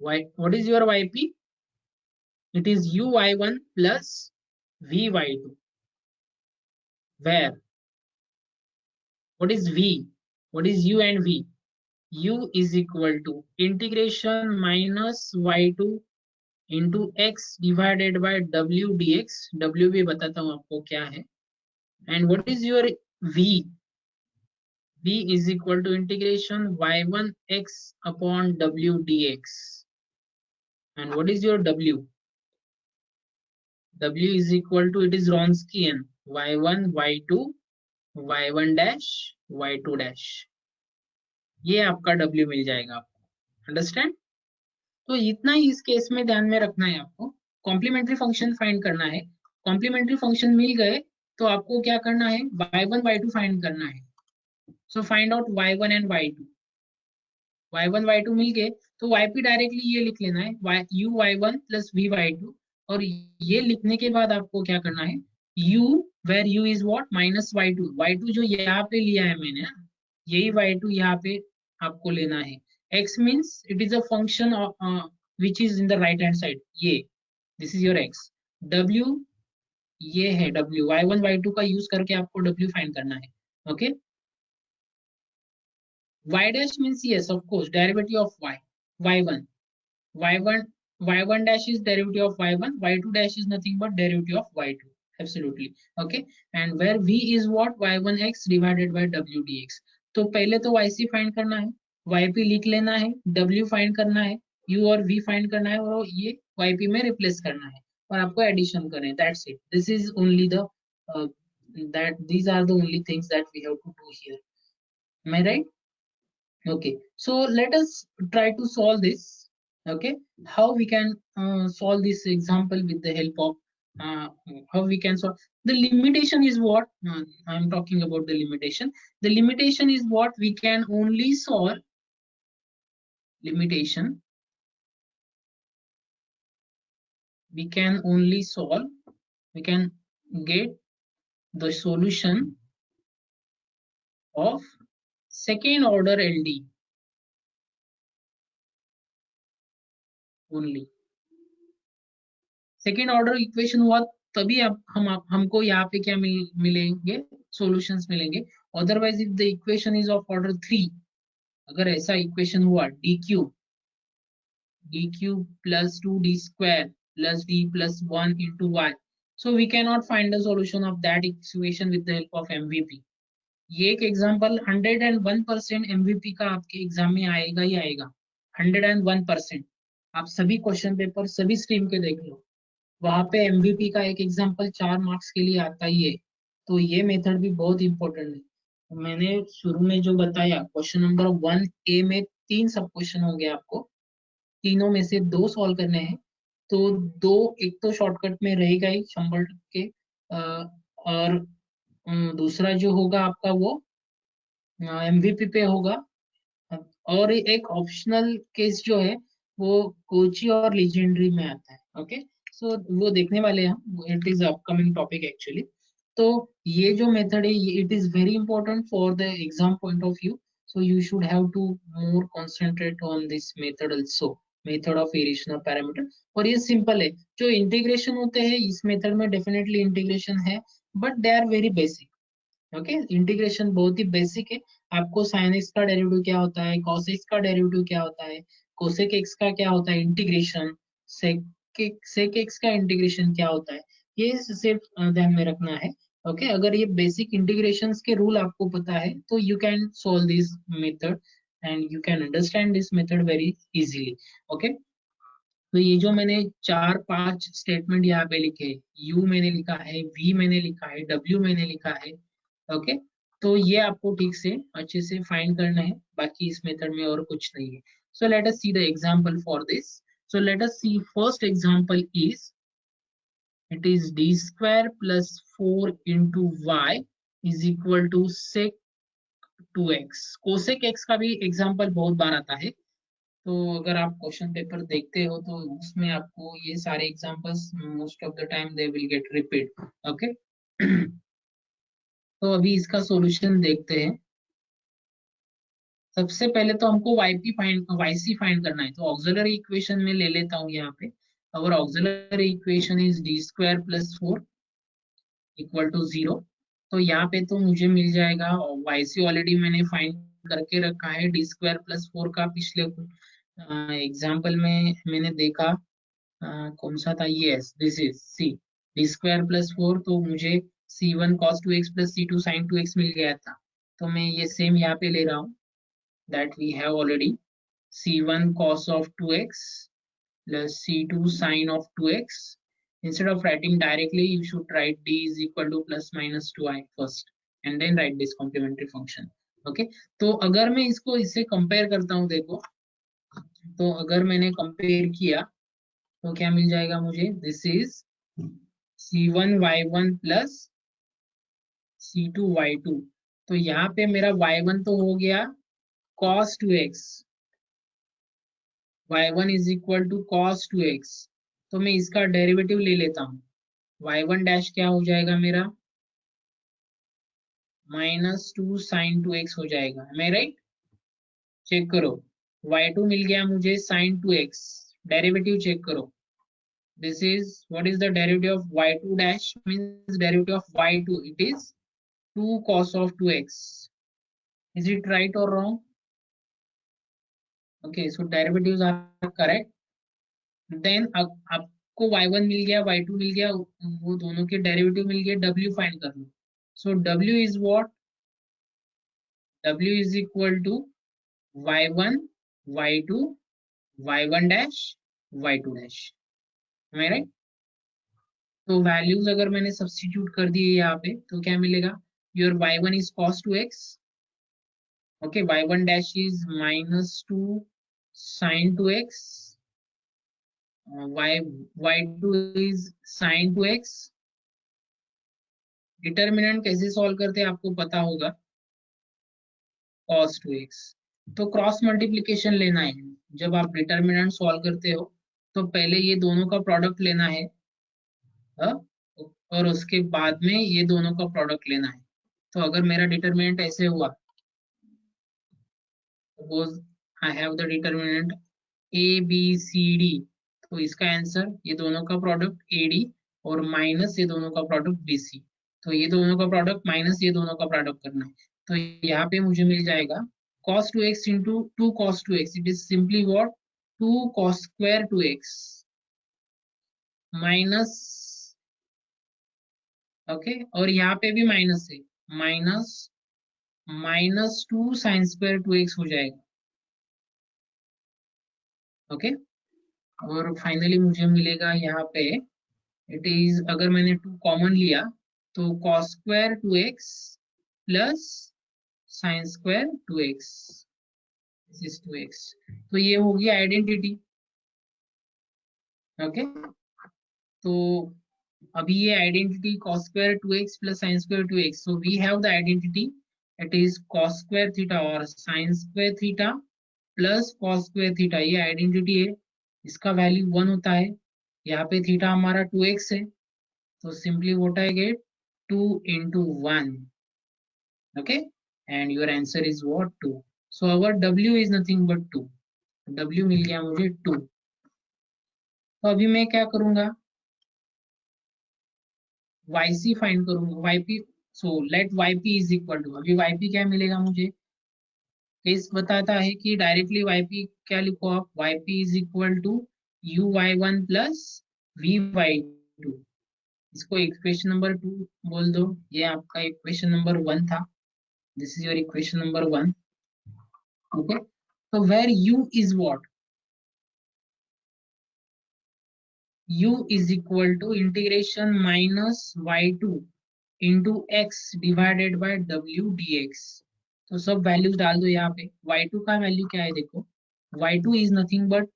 y. What is your yp? It is uy1 plus vy2, where what is v, what is u and v? U is equal to integration minus y2 into x divided by w dx. W भी बताता हूँ आपको क्या है. And what is your v? V is equal to integration y1 x upon w dx. And what is your w? W is equal to, it is Wronskian, y1 y2 y1 dash y2 dash. ये आपका w मिल जाएगा आपको. Understand? तो इतना ही इस case में ध्यान में रखना है आपको. कॉम्प्लीमेंट्री फंक्शन फाइंड करना है. कॉम्प्लीमेंट्री फंक्शन मिल गए तो आपको क्या करना है, y1 y2 फाइंड करना है. So find out y1 and y2. y1 y2 मिल गए तो yp डायरेक्टली ये लिख लेना है, u y1 plus v y2. और ये लिखने के बाद आपको क्या करना है, u where u is what, minus y2 जो यहाँ पे लिया है मैंने, यही y2 यहाँ पे आपको लेना है. x means it is a function which is in the right hand side, ये this is your x. w ये है w, y1 y2 का यूज करके आपको w फाइंड करना है. Okay, y dash means yes, of course, derivative of y1 y1 y1 dash is derivative of y1, y2 dash is nothing but derivative of y2. Absolutely. Okay, and where v is what, y1x divided by w dx. तो पहले तो yc find करना है, yp लिख लेना है, w find करना है, u और v फाइंड करना है, और ये yp में रिप्लेस करना है और आपको एडिशन करना है. That's it. This is only the that these are the only things that we have to do here. Am I right? Okay, so let us try to solve this. Okay, how we can solve this example with the help of how we can solve. The limitation is what I'm talking about. The limitation is what we can only solve. Limitation, we can only solve, we can get the solution of second order LD only. Second order equation हुआ तभी हमको यहाँ पे क्या मिलेंगे, solutions मिलेंगे. Otherwise if the equation is of order 3, अगर ऐसा इक्वेशन हुआ d cube plus 2d square plus d plus 1 into y, so we can not find the solution of that equation with the help of MVP. ये एक example 101% MVP का आपके exam में आएगा ही आएगा. 101%. आप सभी क्वेश्चन पेपर सभी स्ट्रीम के देख लो, वहां पे एमवीपी का एक एग्जांपल 4 मार्क्स के लिए आता ही है. तो ये मेथड भी बहुत इंपॉर्टेंट है. मैंने शुरू में जो बताया, क्वेश्चन नंबर 1A में 3 सब क्वेश्चन होंगे, आपको तीनों में से 2 सॉल्व करने हैं. तो 2, एक तो शॉर्टकट में रहेगा ही 100 के, और दूसरा जो होगा आपका वो एमवीपी पे होगा. और एक ऑप्शनल केस जो है वो कोची और लीजेंडरी में आता है. ओके, सो वो देखने वाले हैं हम. It is upcoming topic actually. तो ये जो मेथड है, it is very important for the exam point of view. So you should have to more concentrate on this method also, method of irrational parameter. और ये simple है. जो integration होते हैं इस मेथड में डेफिनेटली इंटीग्रेशन है, but they are very basic. Okay, integration बहुत ही बेसिक है. आपको साइन एक्स का डेरिवेटिव क्या होता है, कॉस एक्स का डेरिवेटिव क्या होता है, कोसेक एक्स का क्या होता है इंटीग्रेशन, सेक एक्स का इंटीग्रेशन क्या होता है, ये सिर्फ ध्यान में रखना है. ओके, अगर ये बेसिक इंटीग्रेशंस के रूल आपको पता है तो you can solve this method and you can understand this method very easily. Okay, तो ये जो मैंने 4-5 स्टेटमेंट यहाँ पे लिखे, u मैंने लिखा है, v मैंने लिखा है, w मैंने लिखा है. ओके, तो ये आपको ठीक से अच्छे से फाइंड करना है, बाकी इस मेथड में और कुछ नहीं है. So let us see the example for this. So let us see first example is, it is d square plus 4 into y is equal to sec 2x. cosec x का भी एग्जांपल बहुत बार आता है. तो अगर आप क्वेश्चन पेपर देखते हो तो उसमें आपको ये सारे examples most of the time they will get repeat. Okay. तो अभी इसका सॉल्यूशन देखते हैं। सबसे पहले तो हमको वाईसी फाइंड करना है, तो ऑक्सिलरी इक्वेशन में ले लेता हूँ यहाँ पे। Our auxiliary equation is D square plus 4 equal to 0। तो यहाँ पे तो मुझे मिल जाएगा, वाईसी ऑलरेडी मैंने फाइंड करके रखा है डी स्क्वायर प्लस 4 का। पिछले एग्जाम्पल में मैंने देखा, कौन सा था, yes this is c, d square plus 4। तो मुझे c1 cos 2x plus c2 sin 2x मिल गया था। तो मैं ये सेम यहाँ पे ले रहा हूँ, that we have already c1 cos of 2x plus c2 sin of 2x. Instead of writing directly, you should write d is equal to plus minus 2i first and then write this complementary function. Okay, तो अगर मैं इसको इससे compare करता हूँ, देखो, तो अगर मैंने कंपेयर किया तो क्या मिल जाएगा मुझे, this is c1y1 plus c2y2। तो यहाँ पे मेरा y1 तो हो गया cos 2x, y1 is equal to cos 2x। तो मैं इसका डेरिवेटिव ले लेता हूँ, y1 डैश क्या हो जाएगा मेरा, -2 sin 2x हो जाएगा। मैं राइट, चेक करो, y2 मिल गया मुझे sin 2x, डेरिवेटिव चेक करो। This is what is the derivative of y2 dash, means derivative of y2, it is 2 cos of 2x। Is it right और wrong? Okay, so derivatives are correct. Then आपको y1 मिल गया, y2 मिल गया, वो दोनों के derivative मिल गए, w find कर लो। So w is what, w is equal to y1 y2 y1 dash y2 dash, right. तो वैल्यूज अगर मैंने सब्स्टिट्यूट कर दिए यहाँ पे तो क्या मिलेगा, your y1 is cos 2x, okay, y1 dash is -2 sin 2x, y2 is sin 2x। Determinant कैसे सॉल्व करते हैं आपको पता होगा, cos 2x। तो क्रॉस मल्टीप्लिकेशन लेना है। जब आप डिटर्मिनेंट सॉल्व करते हो तो पहले ये दोनों का प्रोडक्ट लेना है, हाँ? और उसके बाद में ये दोनों का प्रोडक्ट लेना है। तो अगर मेरा डिटर्मिनेंट ऐसे हुआ, suppose I have the determinant a b c d, तो इसका आंसर ये दोनों का प्रोडक्ट ए डी और माइनस ये दोनों का प्रोडक्ट बी सी। तो ये दोनों का प्रोडक्ट माइनस ये दोनों का प्रोडक्ट करना है। तो यहाँ पे मुझे मिल जाएगा cos 2x into 2 cos 2x, it is simply what, 2 cos square 2x minus, okay, और यहाँ पे भी माइनस है, माइनस -2 sin square 2x हो जाएगा। ओके, और फाइनली मुझे मिलेगा यहाँ पे, इट इज, अगर मैंने 2 कॉमन लिया तो cos square 2x plus sin square 2x, this is 2x। तो ये होगी आइडेंटिटी। ओके, तो अभी ये identity cos square 2x plus sin square 2x, so we have the identity, it is cos square theta और sin square theta plus cos square theta, ये identity है। इसका वैल्यू 1 होता है, यहाँ पे थीटा हमारा 2x है, तो simply what I get, 2 into 1, okay, and your answer is what, 2। so our w is nothing but 2, w मिल गया मुझे 2। तो अभी मैं क्या करूंगा, yc फाइंड करूंगा, yp, so let yp is equal to, अभी yp क्या मिलेगा मुझे, केस बताता है कि डायरेक्टली yp क्या लिखो आप, yp is equal to uy1 plus vy2। इसको इक्वेशन नंबर 2 बोल दो, ये आपका इक्वेशन नंबर 1 था, this is your equation number 1। Okay, so where u is what, u is equal to integration minus y2 into x divided by w dx। तो सब values डाल दो यहाँ पे। y2 का वैल्यू क्या है देखो, y2 is nothing but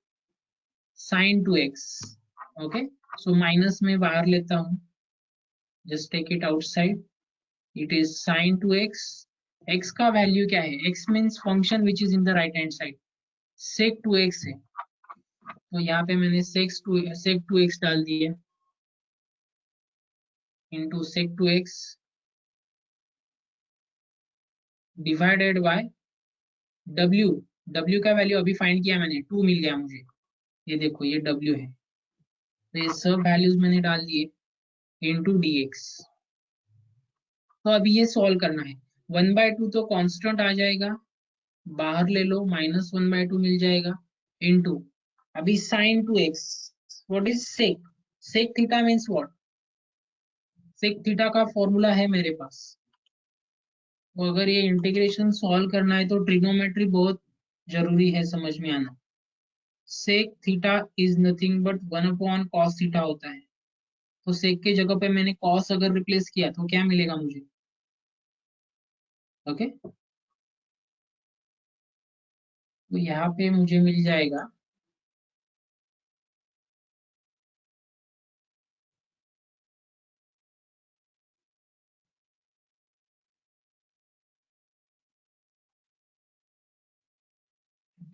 sin 2x। Okay, so minus में बाहर लेता हूँ, just take it outside, it is sin 2x। x का वैल्यू क्या है, x means function which is in the right hand side, sec 2x है, तो यहाँ पे मैंने sec 2x डाल दिया into sec 2x divided by w। w का वैल्यू अभी फाइंड किया मैंने, 2 मिल गया मुझे, ये देखो ये w है, तो ये सब वैल्यूज मैंने डाल दिए इंटू dx। तो अभी ये सॉल्व करना है। 1/2 तो कांस्टेंट आ जाएगा, बाहर ले लो, -1/2 मिल जाएगा इंटू अभी sin 2x। What is sec? sec theta means what? sec theta का फॉर्मूला है मेरे पास। तो अगर ये इंटीग्रेशन सॉल्व करना है तो ट्रिग्नोमेट्री बहुत जरूरी है समझ में आना। sec theta is nothing but 1/cos theta होता है। तो sec के जगह पे मैंने cos अगर रिप्लेस किया तो क्या मिलेगा मुझे? ओके, तो यहाँ पे मुझे मिल जाएगा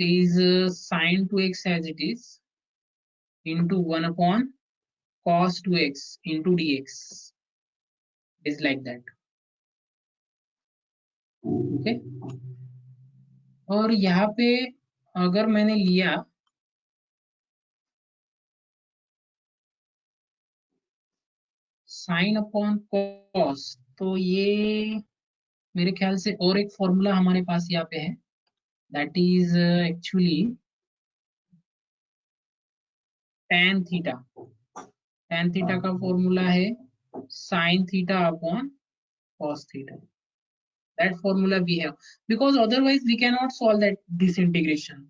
is sin 2x as it is into 1/cos 2x into dx is like that। Okay, और यहाँ पे अगर मैंने लिया साइन अपॉन कॉस, तो ये मेरे ख्याल से और एक फॉर्मूला हमारे पास यहाँ पे है, that is actually tan theta. tan theta का फॉर्मूला है sine theta upon cos theta. That formula we have, because otherwise we can not solve that this integration.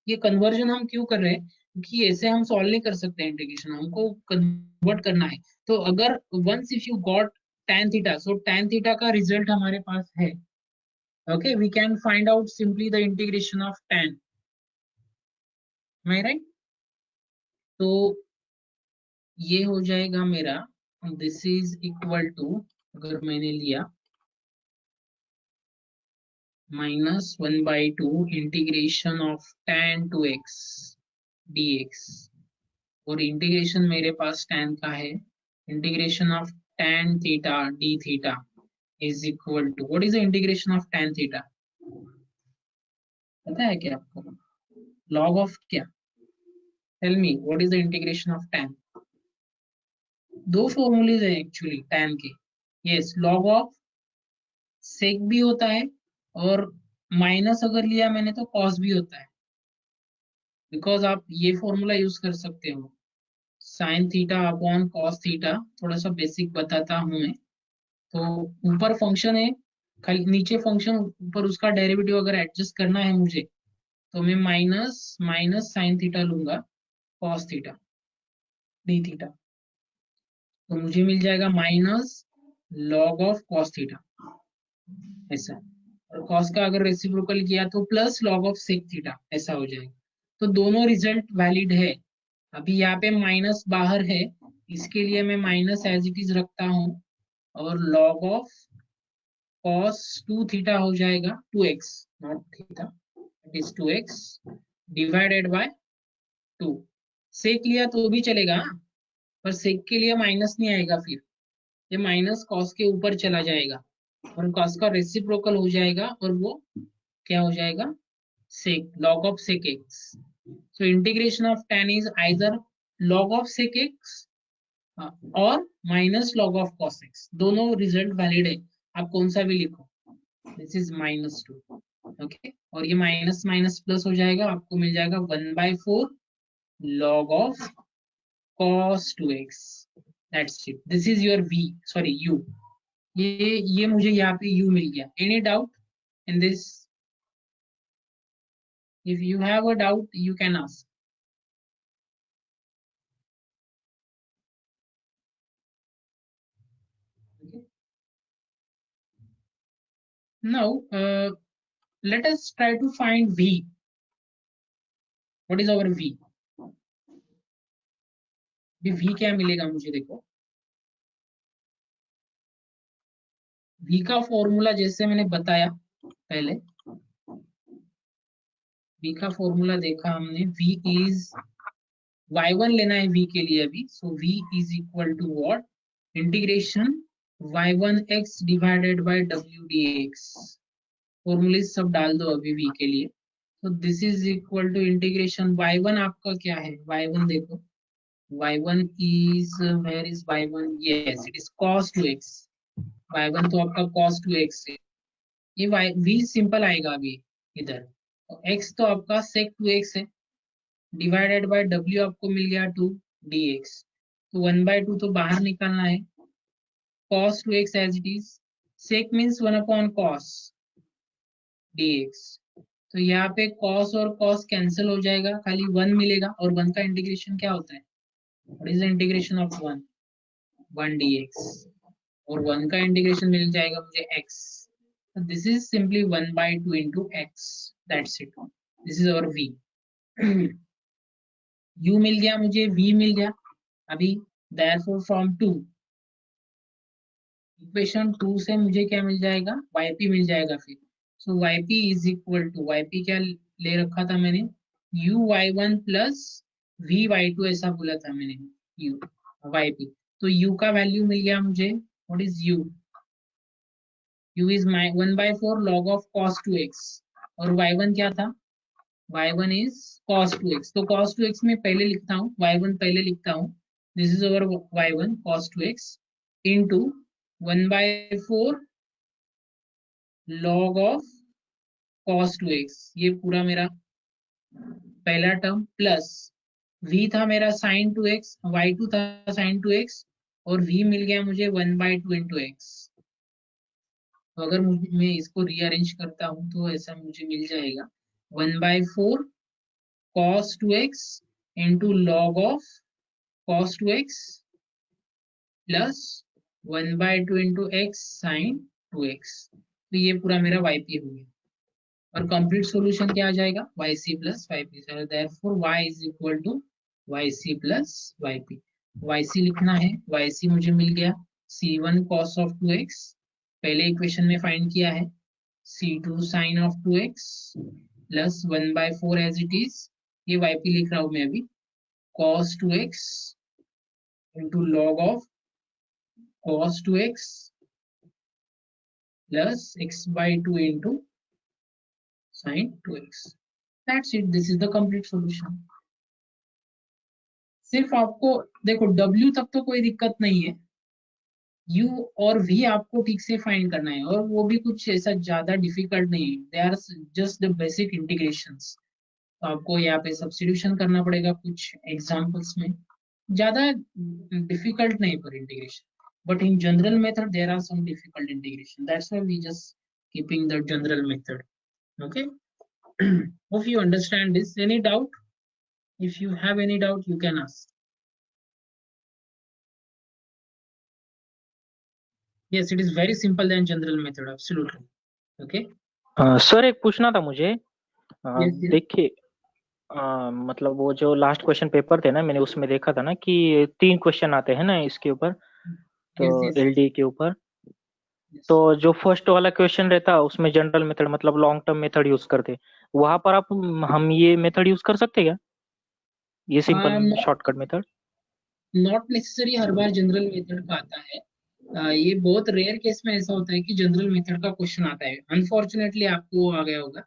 ये कन्वर्जन हम क्यों कर रहे हैं? क्योंकि ऐसे हम सॉल्व नहीं कर सकते इंटीग्रेशन, हमको कन्वर्ट करना है। तो अगर once if you got tan theta, so tan theta का रिजल्ट हमारे पास है। Okay, we can find out simply the integration of tan, right? तो ये हो जाएगा मेरा, दिस इज इक्वल टू, अगर मैंने लिया -1/2 integration of tan 2x dx, और इंटीग्रेशन मेरे पास tan का है, integration of tan theta d theta is equal to, what is the integration of tan theta? पता है क्या आपको? लॉग ऑफ क्या? Tell me what is the integration of tan? दो फॉर्मूलेज है एक्चुअली tan के। यस, लॉग ऑफ सेक भी होता है, और माइनस अगर लिया मैंने तो कॉस भी होता है। बिकॉज आप ये फॉर्मूला यूज कर सकते हो, sign theta upon cos theta. थोड़ा सा बेसिक बताता हूँ मैं। तो ऊपर फंक्शन है, खाली नीचे फंक्शन, ऊपर उसका डेरिवेटिव अगर एडजस्ट करना है मुझे, तो मैं माइनस माइनस साइन थीटा लूंगा कॉस थीटा डी थीटा, तो मुझे मिल जाएगा minus log of cos theta, ऐसा। और कॉस का अगर रेसिप्रोकल किया तो plus log of sec theta, ऐसा हो जाएगा। तो दोनों रिजल्ट वैलिड है। अभी यहाँ पे माइनस बाहर है, इसके लिए मैं माइनस एज इट इज रखता हूँ, और लॉग ऑफ cos 2 थीटा हो जाएगा 2x, not theta, it is 2x divided by 2। सेक लिया तो भी चलेगा, पर सेक के लिए माइनस नहीं आएगा, फिर ये माइनस कॉस के ऊपर चला जाएगा, और कॉस का रेसिप्रोकल हो जाएगा, और वो क्या हो जाएगा? Sec, log of sec x. So integration of tan is either log of sec x और minus log of cos x, दोनों रिजल्ट वैलिड है, आप कौन सा भी लिखो। दिस इज -2, ओके, और ये माइनस माइनस प्लस हो जाएगा, आपको मिल जाएगा 1/4 log of cos 2x। That's it, this is your v, sorry u। ये मुझे यहाँ पे u मिल गया। Any doubt in this? If you have a doubt you can ask. Now, let us try to find v. What is our v? v क्या मिलेगा मुझे? देखो, v का फॉर्मूला जैसे मैंने बताया पहले, v का फॉर्मूला देखा हमने, v इज y1 लेना है v के लिए अभी, so v is equal to what, integration y1x divided by w dx, फॉर्मूले सब डाल दो अभी v के लिए। तो this is equal to integration y1 आपका क्या है, y1 देखो, y1 is where is y1, yes it is cos 2x, y1 तो आपका cos 2x है, ये y v सिंपल आएगा अभी इधर, तो x तो आपका sec 2x है, डिवाइडेड बाय w आपको मिल गया 2 dx, तो 1/2 तो बाहर निकालना है, cos 2x as it is, sec means 1 upon cos dx, तो यहाँ पे cos और cos कैंसिल हो जाएगा, खाली 1 मिलेगा, और 1 का इंटीग्रेशन क्या होता है, what is the integration of 1 dx, और 1 का इंटीग्रेशन मिल जाएगा मुझे x, this is simply 1/2 into x, that's it, this is our v। u मिल गया मुझे, v मिल गया अभी, therefore from 2 इक्वेशन 2 से मुझे क्या मिल जाएगा, yp मिल जाएगा फिर, so yp is equal to, yp क्या ले रखा था मैंने, u y1 plus v y2 ऐसा बोला था मैंने, u yp, तो u का वैल्यू मिल गया मुझे, what is u, u is 1/4 log of cos 2x, और y1 क्या था, y1 is cos 2x, तो cos 2x में पहले लिखता हूँ, y1 पहले लिखता हूँ, this is over y1 cos 2x into 1/4 log of cos 2x, ये पूरा मेरा पहला टर्म, प्लस v था मेरा sin 2x, y2 था sin 2x, और v मिल गया मुझे 1/2 into x, तो अगर मैं इसको रीअरेंज करता हूँ तो ऐसा मुझे मिल जाएगा 1/4 cos 2x into log of cos 2x plus 1/2 into x sin 2x, तो ये पूरा मेरा yp हो गया, और कंप्लीट सॉल्यूशन क्या आ जाएगा, yc plus yp, therefore y is equal to yc plus yp, yc लिखना है, yc मुझे मिल गया c1 cos of 2x, पहले इक्वेशन में फाइंड किया है, c2 sin of 2x plus 1/4 as it is, ये yp लिख रहा हूं मैं अभी, cos 2x into log of cos 2x plus x/2 into sin 2x, that's it, this is the complete solution। सिर्फ आपको देखो W तक तो कोई दिक्कत नहीं है, U और V आपको ठीक से फाइंड करना है, और वो भी कुछ ऐसा ज्यादा डिफिकल्ट नहीं है, they are just the basic integrations, तो आपको यहाँ पे सब्स्टिट्यूशन करना पड़ेगा कुछ एग्जांपल्स में, ज्यादा डिफिकल्ट नहीं पर integration, but in general method there are some difficult integration, that's why we just keeping the general method, okay। Hope you understand this, any doubt, if you have any doubt you can ask, yes it is very simple than general method, absolutely, okay। Sir एक पूछना था मुझे, yes, yes। देखिए मतलब वो जो last question paper थे ना, मैंने उसमें देखा था ना कि 3 क्वेश्चन आते हैं ना इसके ऊपर, तो yes, yes, एलडी के ऊपर, yes। तो जो फर्स्ट वाला क्वेश्चन रहता उसमें जनरल मेथड मतलब लॉन्ग टर्म मेथड यूज करते, वहां पर आप हम ये मेथड यूज कर सकते क्या, ये simple shortcut method? Not necessary her bar general method का आता है, ये बहुत रेयर केस में ऐसा होता है कि जनरल मेथड का क्वेश्चन आता है, अनफॉर्चुनेटली आपको आ गया होगा,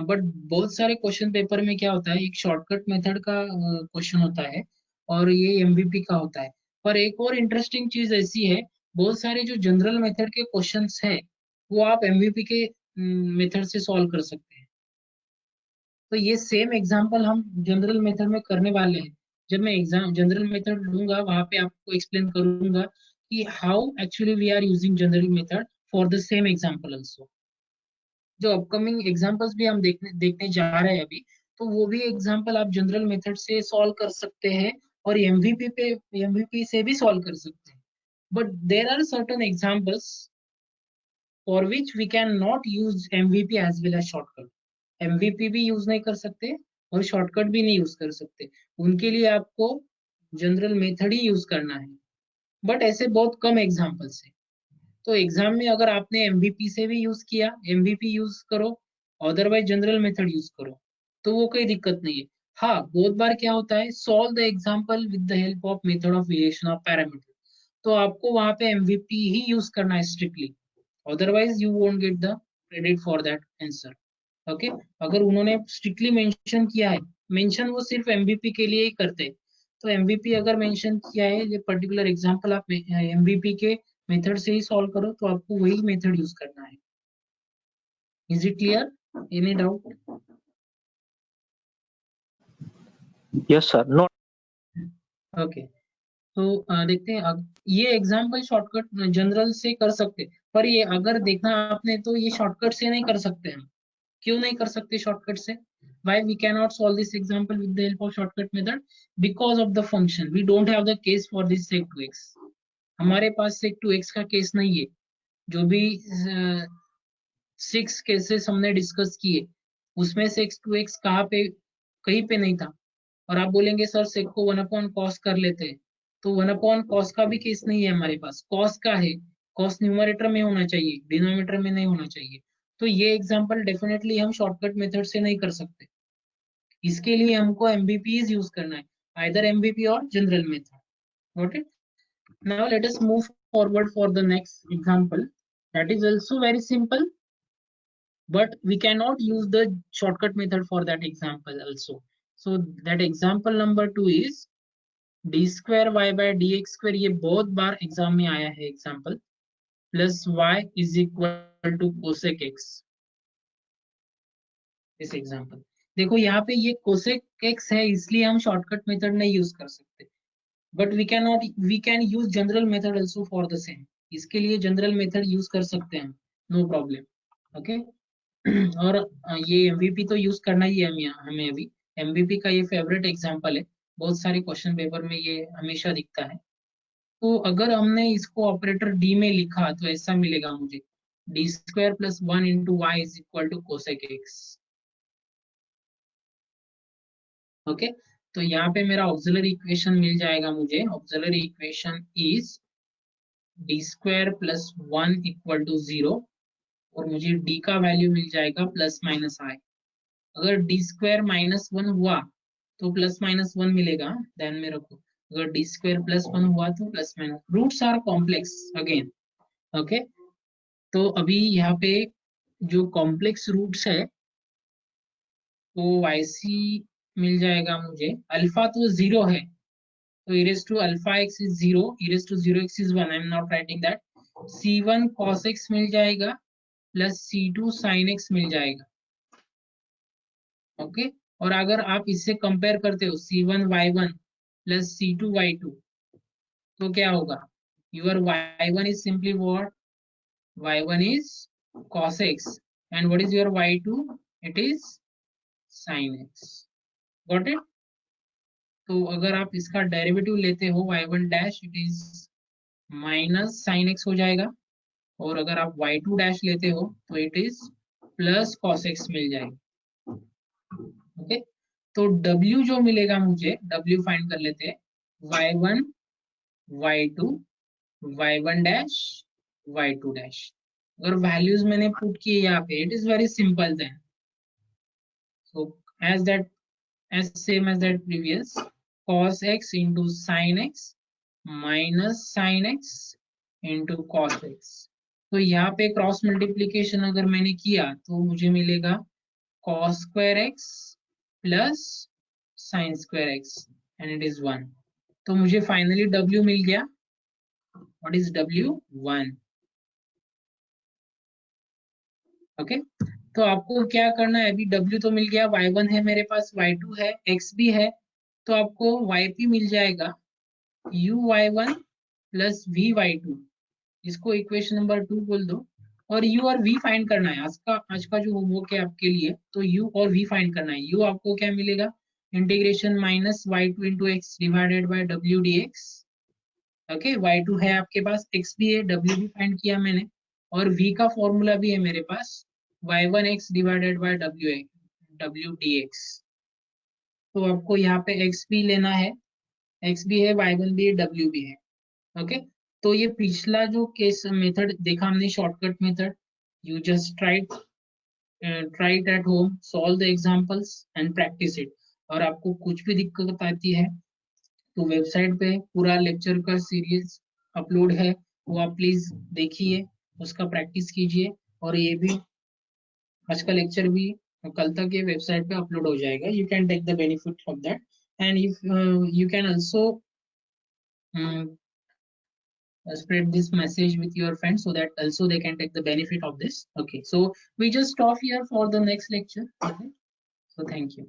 बट बहुत सारे क्वेश्चन पेपर में क्या होता है, एक शॉर्टकट मेथड का क्वेश्चन होता है, और ये एमवीपी का होता है। पर एक और इंटरेस्टिंग चीज ऐसी है, बहुत सारे जो जनरल मेथड के क्वेश्चंस है वो आप एमवीपी के मेथड से सॉल्व कर सकते हैं, तो ये सेम एग्जांपल हम जनरल मेथड में करने वाले हैं, जब मैं एग्जाम जनरल मेथड लूंगा वहां पे आपको एक्सप्लेन करूंगा कि how actually we are using general method for the same example also, जो अपकमिंग एग्जांपल्स भी हम देखने जा रहे हैं अभी, तो वो भी एग्जांपल आप जनरल मेथड से सॉल्व कर सकते हैं, और एमवीपी से भी सॉल्व कर सकते हैं, but there are certain examples for which we can not use MVP as well as shortcut, MVP भी यूज नहीं कर सकते और शॉर्टकट भी नहीं यूज कर सकते, उनके लिए आपको जनरल मेथड ही यूज करना है, बट ऐसे बहुत कम एग्जांपल्स है, तो एग्जाम में अगर आपने एमवीपी से भी यूज किया, एमवीपी यूज करो, अदरवाइज जनरल मेथड यूज करो, तो वो कोई दिक्कत नहीं है। हाँ, बहुत बार क्या होता है, solve the example with the help of method of variation of parameter, तो आपको वहां पे एमवीपी ही यूज करना है strictly, otherwise you won't get the credit for that answer. Okay, अगर उन्होंने स्ट्रिक्टली मेंशन किया है, मेंशन वो सिर्फ एमवीपी के लिए ही करते हैं, तो एमवीपी अगर मेंशन किया है, ये पर्टिकुलर एग्जांपल आप एमवीपी के मेथड से ही सॉल्व करो, तो आपको वही मेथड यूज करना है। Is it clear? Any doubt? Yes sir, no. Okay, तो देखते हैं अब ये एग्जाम्पल शॉर्टकट जनरल से कर सकते, पर ये अगर देखना आपने तो ये शॉर्टकट से नहीं कर सकते हम। क्यों नहीं कर सकते शॉर्टकट से? why we cannot solve this example with the help of shortcut method? Because of the function, we don't have the case for this sec2x, हमारे पास sec2x का केस नहीं है। जो भी 6 केसेस हमने डिस्कस किए उसमें sec2x कहाँ पे, कहीं पे नहीं था। और आप बोलेंगे सर सेक को 1 cos कर लेते हैं, तो 1 cos का भी केस नहीं है हमारे पास, cos का है, cos न्यूमरेटर में होना चाहिए, डिनोमिनेटर में नहीं होना चाहिए। तो ये एग्जांपल डेफिनेटली हम शॉर्टकट मेथड से नहीं कर सकते, इसके लिए हमको एमबीपी यूज करना है, आइदर एमबीपी और general method. Got it? Now let us move forward for the next example, that is also very simple, but we cannot use the shortcut method for that example also. So that example number 2 is d square y by dx square, ये बहुत बार exam में आया है example, plus y is equal to cosec x। इस example देखो यहाँ पे ये कोसेक x है, इसलिए हम शॉर्टकट मेथड नहीं यूज कर सकते, but we can use general method also for the same, इसके लिए जनरल मेथड यूज कर सकते हैं, नो प्रॉब्लम। ओके, और ये एमवीपी तो यूज करना ही है हमें अभी, एमवीपी का ये फेवरेट एग्जांपल है, बहुत सारे क्वेश्चन पेपर में ये हमेशा दिखता है। तो अगर हमने इसको ऑपरेटर डी में लिखा तो ऐसा मिलेगा मुझे, D square plus 1 into y is equal to cosec x. Okay, तो यहाँ पे मेरा ऑक्सिलरी इक्वेशन मिल जाएगा मुझे, auxiliary equation is D square plus 1 equal to 0, और मुझे डी का वैल्यू मिल जाएगा प्लस माइनस आई। अगर डी स्क्वायर माइनस 1 हुआ तो प्लस माइनस 1 मिलेगा, ध्यान में रखो, अगर डी स्क्वायर प्लस 1 हुआ तो plus minus, roots are complex again. Okay, तो अभी यहाँ पे जो कॉम्प्लेक्स रूट्स है तो yc मिल जाएगा मुझे, अल्फा तो 0 है, तो e raise to alpha x is 0, e raise to 0 x is 1, I am not writing that. c1 cos x मिल जाएगा प्लस c2 sin x मिल जाएगा। ओके, और अगर आप इससे कंपेयर करते हो c1 y1 plus c2 y2, तो क्या होगा, your y1 is simply what, y1 is cos x, and what is your y2, it is sin x। Got it? तो अगर आप इसका डेरिवेटिव लेते हो y1 dash, it is minus sin x हो जाएगा, और अगर आप y2 डैश लेते हो तो it is plus cos x मिल जाएगा। ओके, तो w जो मिलेगा मुझे, w फाइंड कर लेते हैं, y1 y2 y1 dash y2 dash. अगर वैल्यूज मैंने पुट किए यहाँ पे, it is very simple then, so as that, as same as that previous, cos x into sin x minus sin x into cos x। तो यहाँ पे cross multiplication अगर मैंने किया तो मुझे मिलेगा cos square x plus sin square x and it is 1। तो मुझे फाइनली w मिल गया, व्हाट इज w, 1। ओके, तो आपको क्या करना है, अभी w तो मिल गया, y1 है मेरे पास, y2 है, x भी है, तो आपको yp मिल जाएगा uy1 प्लस vy2, इसको इक्वेशन नंबर 2 बोल दो, और u और v फाइंड करना है। आज का जो होमवर्क है आपके लिए, तो u और v फाइंड करना है। u आपको क्या मिलेगा, integration minus y2 into x divided by w dx। Okay, y2 है आपके पास, x भी है, w भी फाइंड किया मैंने, और v का फॉर्मूला भी है मेरे पास, y1x divided by w dx। तो आपको यहाँ पे x भी लेना है, x भी है, y1 भी है, w भी है। ओके, तो ये पिछला जो केस मेथड देखा हमने, shortcut method, you just tried try it at home, solve the examples and practice it. और आपको कुछ भी दिक्कत आती है तो वेबसाइट पे पूरा लेक्चर का सीरीज अपलोड है, वो आप प्लीज देखिए, उसका प्रैक्टिस कीजिए। और ये भी आज का लेक्चर भी कल तक ये वेबसाइट पे अपलोड हो जाएगा। You can take the benefit of that and if you can also spread this message with your friends so that also they can take the benefit of this. Okay, so we just stop here for the next lecture. Okay, so thank you.